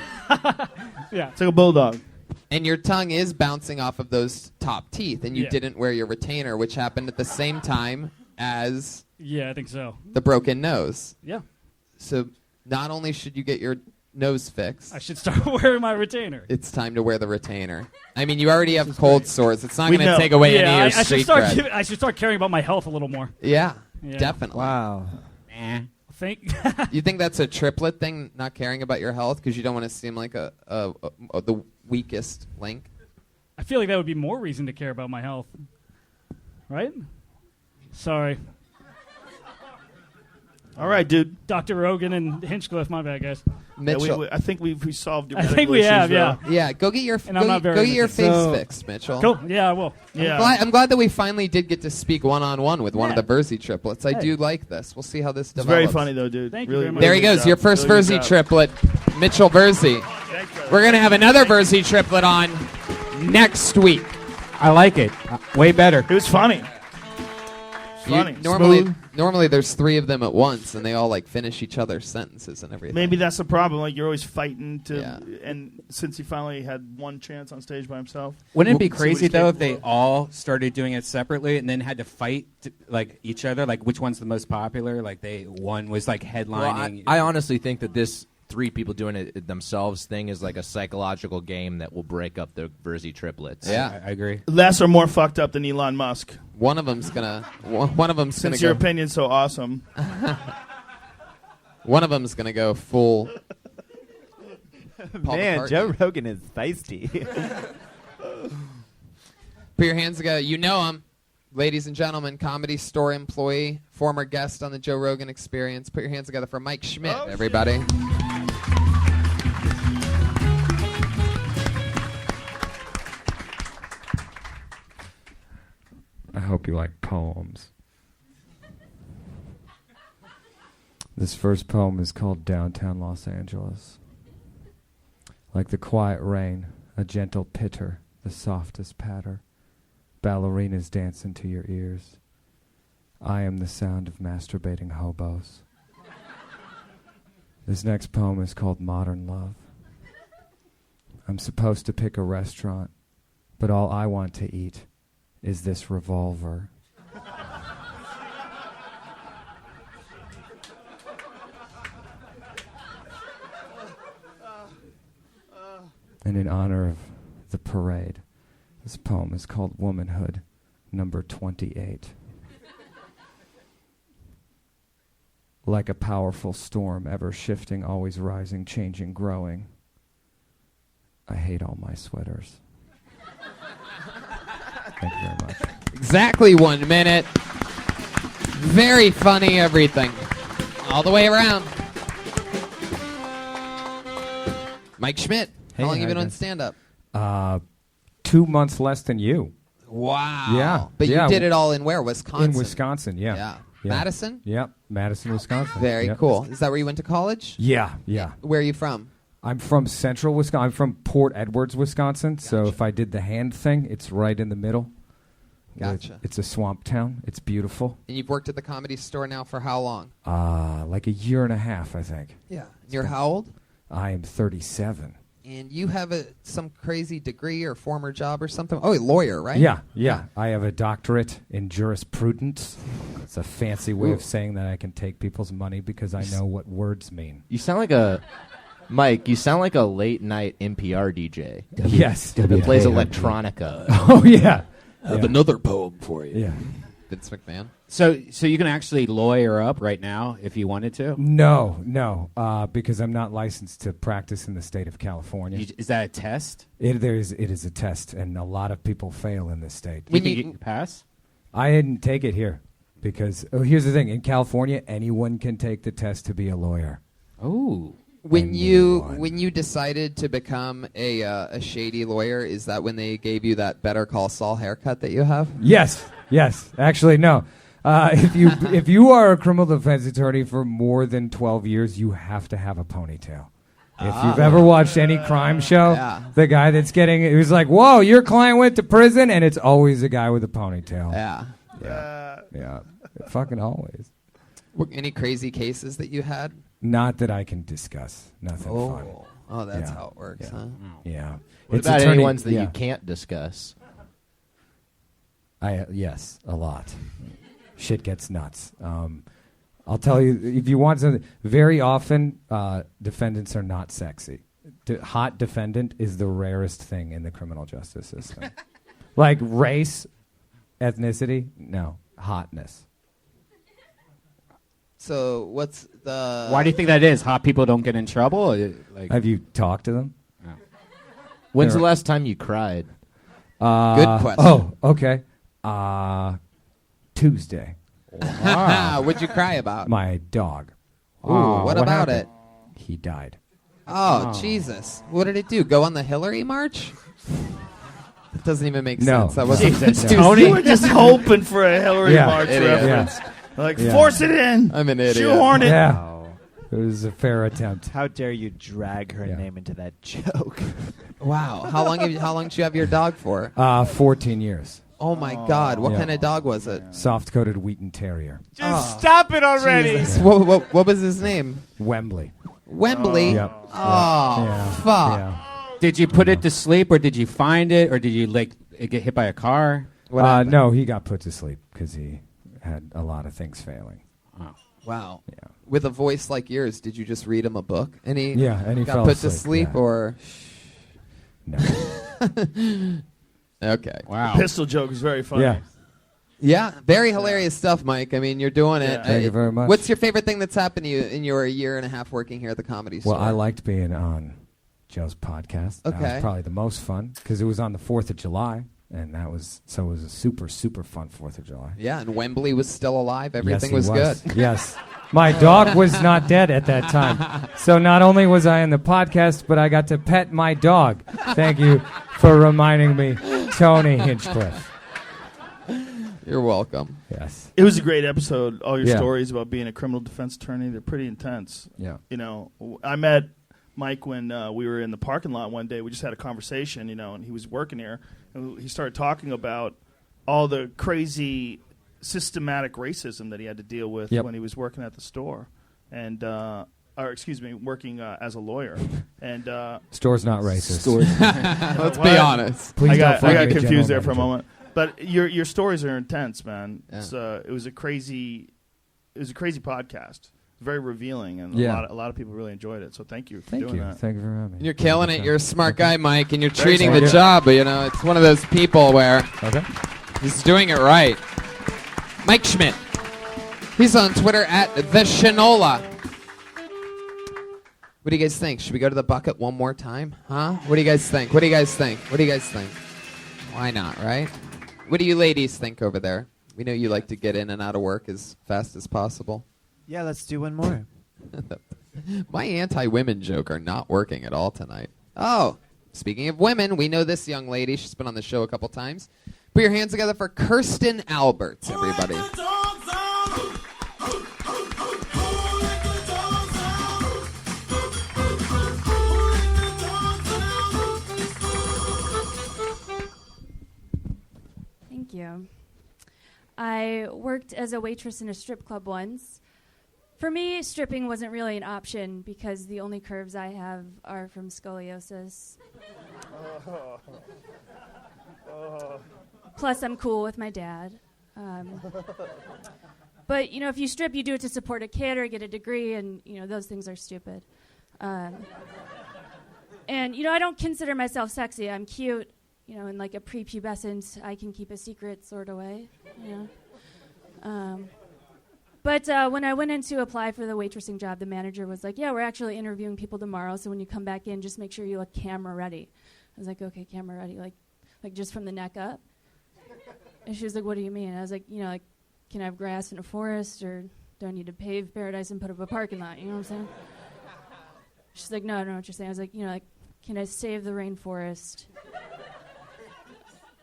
Yeah, it's like a bulldog. And your tongue is bouncing off of those top teeth, and you Yeah. didn't wear your retainer, which happened at the same time as Yeah, I think so. the broken nose. Yeah. So not only should you get your nose fixed, I should start wearing my retainer. it's time to wear the retainer. I mean, you already have cold sores. It's not We going to know. take away Yeah, any of your I should street start. cred. I should start caring about my health a little more. Yeah, Yeah. definitely. Wow. Think. You think that's a triplet thing, not caring about your health because you don't want to seem like the weakest link? I feel like that would be more reason to care about my health. Right? Sorry. All right, dude. Dr. Rogan and Hinchcliffe, my bad, guys. Mitchell. I think we solved your I think medical we issues, have, though. yeah. Yeah, go get your And I'm not very go get your face So- fixed, Mitchell. Cool. Yeah, I will. Yeah. I'm glad that we finally did get to speak one-on-one with one of Yeah. the Verzi triplets. I Hey. do like this. We'll see how this It's develops. very funny, though, dude. Thank you really, very much. There he really goes, good your job. first Really good Verzi job. triplet, Mitchell Verzi. Thanks, brother. We're going to have another Verzi triplet on next week. I like it. Way better. It was funny. Funny. Normally there's 3 of them at once, and they all like finish each other's sentences and everything. Maybe that's the problem. Like you're always fighting to, Yeah. and since he finally had one chance on stage by himself, Wouldn't it be see what crazy he's though if they capable all started doing it separately and then had to fight like each other, like which one's the most popular? Like one was like headlining. I honestly think that this 3 people doing it themselves thing is like a psychological game that will break up the Verzi triplets. Yeah. I agree. of. Less or more fucked up than Elon Musk. One of them's gonna Since your opinion's so awesome. One of them's gonna go full. Paul Man, McCartney. Joe Rogan is feisty. Put your hands together. You know him, ladies and gentlemen. Comedy Store employee, former guest on the Joe Rogan Experience. Put your hands together for Mike Schmidt, everybody. I hope you like poems. This first poem is called Downtown Los Angeles. Like the quiet rain, a gentle pitter the softest patter. Ballerinas dance into your ears. I am the sound of masturbating hobos. This next poem is called Modern Love. I'm supposed to pick a restaurant, but all I want to eat is this revolver. And in honor of the parade, this poem is called Womanhood, number 28. Like a powerful storm, ever shifting, always rising, changing, growing. I hate all my sweaters. Thank you very much. Exactly 1 minute. Very funny, everything. All the way around. Mike Schmidt, Hey, how long have you hi, been on guys. stand-up? 2 months less than you. Wow. Yeah. But yeah. you did it all in where? Wisconsin? In Wisconsin, yeah. Yeah. Yeah. Madison? Yep, Madison, Wisconsin. Very Yep. cool. Is that where you went to college? Yeah, yeah. Where are you from? I'm from central Wisconsin. I'm from Port Edwards, Wisconsin. So if I did the hand thing, it's right in the middle. Gotcha. It's a swamp town. It's beautiful. And you've worked at the Comedy Store now for how long? Like a year and a half, I think. Yeah. You're how old? I am 37. And you have some crazy degree or former job or something? Oh, a lawyer, right? Yeah. I have a doctorate in jurisprudence. It's a fancy way of saying that I can take people's money because I know what words mean. You sound like a Mike. You sound like a late night NPR DJ. Yes. that plays electronica. Oh yeah. I have another poem for you. Yeah. Vince McMahon. So you can actually lawyer up right now if you wanted to? No, because I'm not licensed to practice in the state of California. Is that a test? It is a test, and a lot of people fail in this state. You think you can pass? I didn't take it here because here's the thing: in California, anyone can take the test to be a lawyer. Oh. When you decided to become a shady lawyer, is that when they gave you that Better Call Saul haircut that you have? Yes. Actually, no. If you are a criminal defense attorney for more than 12 years, you have to have a ponytail. If you've ever watched any crime show, the guy that's getting it was like, "Whoa, your client went to prison," and it's always a guy with a ponytail. Yeah. Fucking always. Any crazy cases that you had? Not that I can discuss. Nothing fun. Oh, that's Yeah. how it works, Yeah. huh? Yeah. What It's about attorney- any ones that yeah. you can't discuss? Yes, a lot. Shit gets nuts. I'll tell you, if you want something, very often defendants are not sexy. Hot defendant is the rarest thing in the criminal justice system. Like race, ethnicity, no. Hotness. So what's the... Why do you think that is? Hot people don't get in trouble? Or, like, Have you talked to them? When's the last time you cried? Good question. Oh, okay. Tuesday. What'd you cry about? My dog. Ooh, what about happened? it? He died. Oh, Jesus. What did it do? Go on the Hillary March? It doesn't even make No. sense. That wasn't Jesus, too Tony. You were just hoping for a Hillary Yeah. March Idiot. reference. Yeah. Like, Yeah. force it in. I'm an idiot. Shoehorn it. Yeah. It was a fair attempt. How dare you drag her Yeah. name into that joke? Wow. How long did you have your dog for? 14 years. Oh, my God. What Yeah. kind of dog was it? Soft-coated Wheaton Terrier. Just stop it already. Jesus. What was his name? Wembley. Wembley? Yep. Oh, Yeah. fuck. Yeah. did you put it to sleep, or did you find it, or did you like it get hit by a car? What happened? No, he got put to sleep because he had a lot of things failing. Wow. Yeah. With a voice like yours, did you just read him a book? And he and he got fell put to asleep, sleep, yeah. or... No. Okay. Wow. Pistol joke is very funny. Yeah. Yeah, very hilarious stuff, Mike. I mean, you're doing it. Yeah. Thank you very much. What's your favorite thing that's happened to you in your year and a half working here at the Comedy Store? Well, I liked being on Joe's podcast. That Okay. was probably the most fun because it was on the 4th of July, and it was a super, super fun 4th of July. Yeah, and Wembley was still alive. Everything Yes, he was good. Yes. My dog was not dead at that time. So not only was I on the podcast, but I got to pet my dog. Thank you for reminding me, Tony Hinchcliffe. You're welcome. Yes. It was a great episode. All your Yeah. stories about being a criminal defense attorney, they're pretty intense. Yeah. You know, I met Mike when we were in the parking lot one day. We just had a conversation, and he was working here, and he started talking about all the crazy systematic racism that he had to deal with when he was working at the store, and working as a lawyer. And store's not racist. Let's be honest. Please I got don't find me confused there general for a manager. moment. But your stories are intense, man. Yeah. It was a crazy podcast. Very revealing, and Yeah. a lot of people really enjoyed it. So thank you for Thank doing you. that. Thank you for having me. You're killing it. You're a smart guy, Mike, and you're Very treating smart. the job. But it's one of those people where he's doing it right. Mike Schmidt. He's on Twitter at the Shinola. What do you guys think? Should we go to the bucket one more time? Huh? What do you guys think? What do you guys think? What do you guys think? Why not, right? What do you ladies think over there? We know you like to get in and out of work as fast as possible. Yeah, let's do one more. My anti-women joke are not working at all tonight. Oh, speaking of women, we know this young lady. She's been on the show a couple times. Put your hands together for Kirsten Alberts, everybody. Thank you. I worked as a waitress in a strip club once. For me, stripping wasn't really an option because the only curves I have are from scoliosis. Plus, I'm cool with my dad. But, if you strip, you do it to support a kid or get a degree, and, those things are stupid. And, I don't consider myself sexy. I'm cute, in like a prepubescent, I can keep a secret sort of way. But when I went in to apply for the waitressing job, the manager was like, yeah, we're actually interviewing people tomorrow, so when you come back in, just make sure you look camera ready. I was like, okay, camera ready, like just from the neck up? And she was like, what do you mean? I was like, can I have grass in a forest, or do I need to pave paradise and put up a parking lot? You know what I'm saying? She's like, no, I don't know what you're saying. I was like, can I save the rainforest?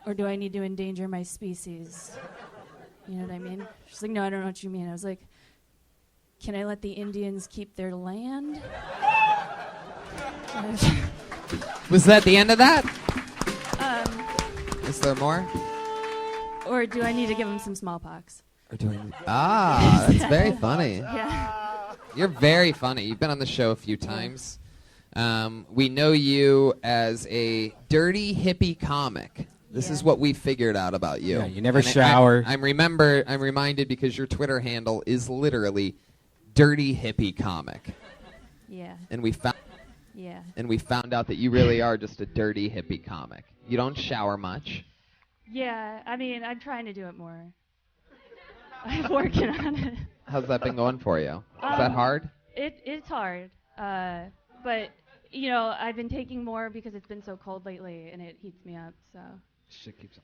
Or do I need to endanger my species? You know what I mean? She's like, no, I don't know what you mean. I was like, can I let the Indians keep their land? Was that the end of that? Is there more? Or do I need to give them some smallpox? That's very funny. Yeah. You're very funny. You've been on the show a few times. We know you as a dirty hippie comic. This is what we figured out about you. Yeah, you never shower. I'm reminded because your Twitter handle is literally dirty hippie comic. Yeah. And we found Yeah. And we found out that you really are just a dirty hippie comic. You don't shower much. Yeah, I mean, I'm trying to do it more. I'm working on it. How's that been going for you? Is that hard? It's hard. But, I've been taking more because it's been so cold lately, and it heats me up, so. Shit keeps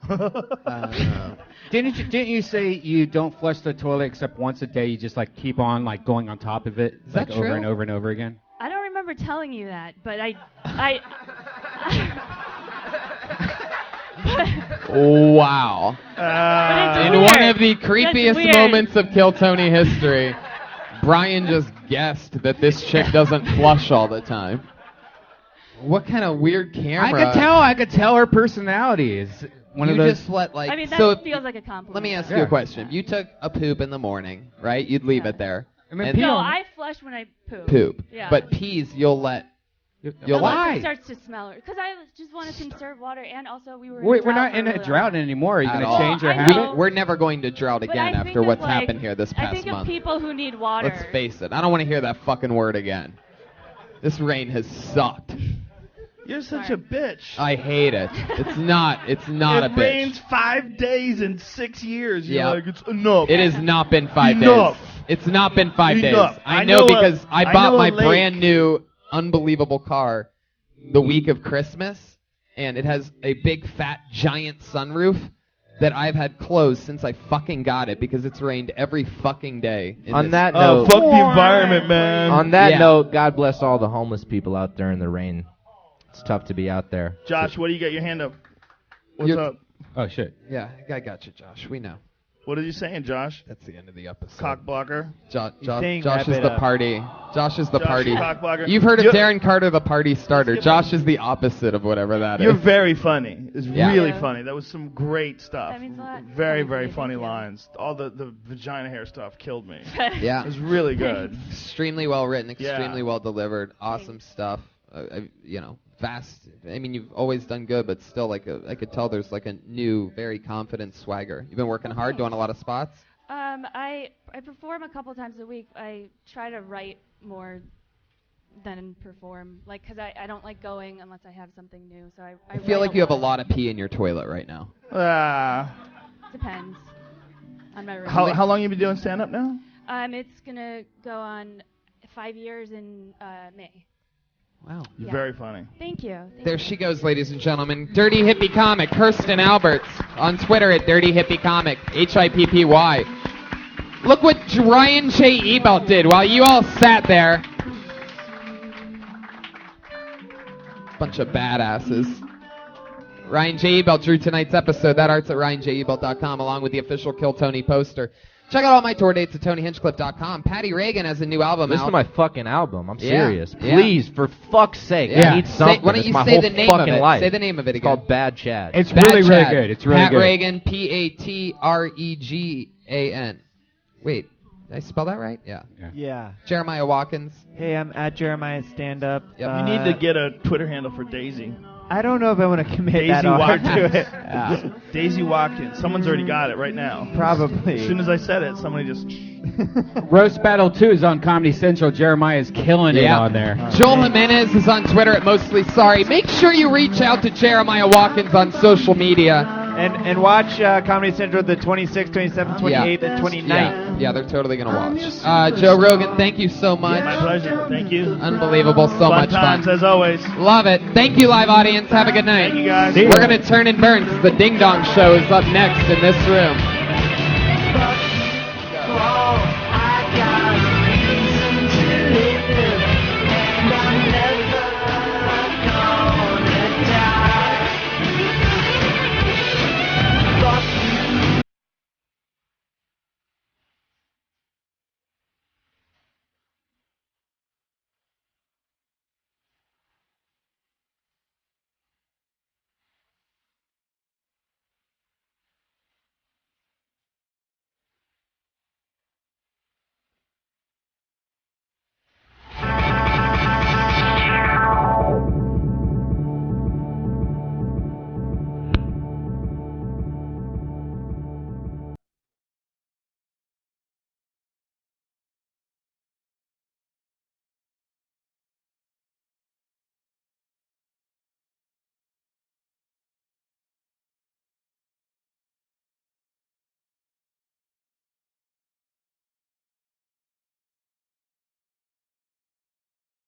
on. Didn't you say you don't flush the toilet except once a day? You just keep on going on top of it Is that over true? and over and over again? I don't remember telling you that, but Wow. In one of the creepiest moments of Kill Tony history, Brian just guessed that this chick doesn't flush all the time. What kind of weird camera? I could tell her personality is one you of those. just let I mean, that so feels like a compliment. let me ask you a question. If you took a poop in the morning, right? You'd leave it there. No, I flush when I poop. Poop. Yeah. But peas, you'll let. Unless it starts to smell. Because I just want to conserve water, and also we were. We're not in a drought anymore. Are you going to change your I habit? know. We're never going to drought But again I think after of, what's happened here this I past think month. of people who need water. Let's face it. I don't want to hear that fucking word again. This rain has sucked. You're such a bitch. I hate it. It's not a bitch. It rains 5 days in 6 years. You're Yep. like, it's enough. It has not been 5 Enough. days. It's not been 5 Enough. days. I know because I I bought know a my lake. brand new, unbelievable car the week of Christmas, and it has a big, fat, giant sunroof that I've had closed since I fucking got it because it's rained every fucking day. On this- that note, fuck the environment, man. On that Yeah. note, God bless all the homeless people out there in the rain. It's tough to be out there. Josh, what do you got? Your hand up. What's You're- up? Oh shit. Yeah, I got you, Josh. We know. What are you saying, Josh? That's the end of the episode. Cock blocker. Josh saying is wrap it the up. party. Josh is the Josh, party. cock blocker. You've heard of You- Darren Carter, the party starter. Josh is the opposite of whatever that You're is. very funny. It's Yeah. really Yeah. funny. That was some great stuff. That means a lot. Very, Thank very you. funny Thank you. lines. All the vagina hair stuff killed me. Yeah. It was really good. Extremely well written, extremely Yeah. well delivered, awesome stuff. Vast. I mean, you've always done good, but still, I could tell there's like a new, very confident swagger. You've been working hard, doing a lot of spots. I perform a couple times a week. I try to write more than perform, like, because I don't like going unless I have something new. So I feel like you have a lot of pee in your toilet right now. Depends on my room. How long you been doing stand up now? It's gonna go on 5 years in May. Wow. You're Yeah. very funny. Thank you. There she goes, ladies and gentlemen. Dirty Hippie Comic, Kirsten Alberts. On Twitter at Dirty Hippie Comic, HIPPY. Look what Ryan J. Ebelt did while you all sat there. Bunch of badasses. Ryan J. Ebelt drew tonight's episode. That art's at RyanJEbelt.com along with the official Kill Tony poster. Check out all my tour dates at TonyHinchcliffe.com. Patty Reagan has a new album Listen out. to my fucking album. I'm Yeah, serious. yeah. Please, for fuck's sake, Yeah. I need Say- something. why don't It's you my say whole the name of fucking it? life. Say the name of it It's again. called Bad Chad. It's Bad really, really Chad. good. It's really Pat good. Reagan, Patregan. Wait, did I spell that right? Yeah. Yeah. Jeremiah Watkins. Hey, I'm at Jeremiah Stand Up. Yep. You need to get a Twitter handle for Daisy. I don't know if I want to commit Daisy that hard Watkins. to it. Yeah. Daisy Watkins. Someone's already got it right now. Probably. As soon as I said it, somebody just. Roast Battle 2 is on Comedy Central. Jeremiah is killing it Yeah. on there. Joel Jimenez is on Twitter at Mostly Sorry. Make sure you reach out to Jeremiah Watkins on social media. And watch Comedy Central the 26th, 27th, 28th, and 29th. Yeah, they're totally going to watch. Joe Rogan, thank you so much. My pleasure. Thank you. Unbelievable. So Fun much times, fun. as always. Love it. Thank you, live audience. Have a good night. Thank you, guys. We're going to turn and burn because the Ding Dong Show is up next in this room.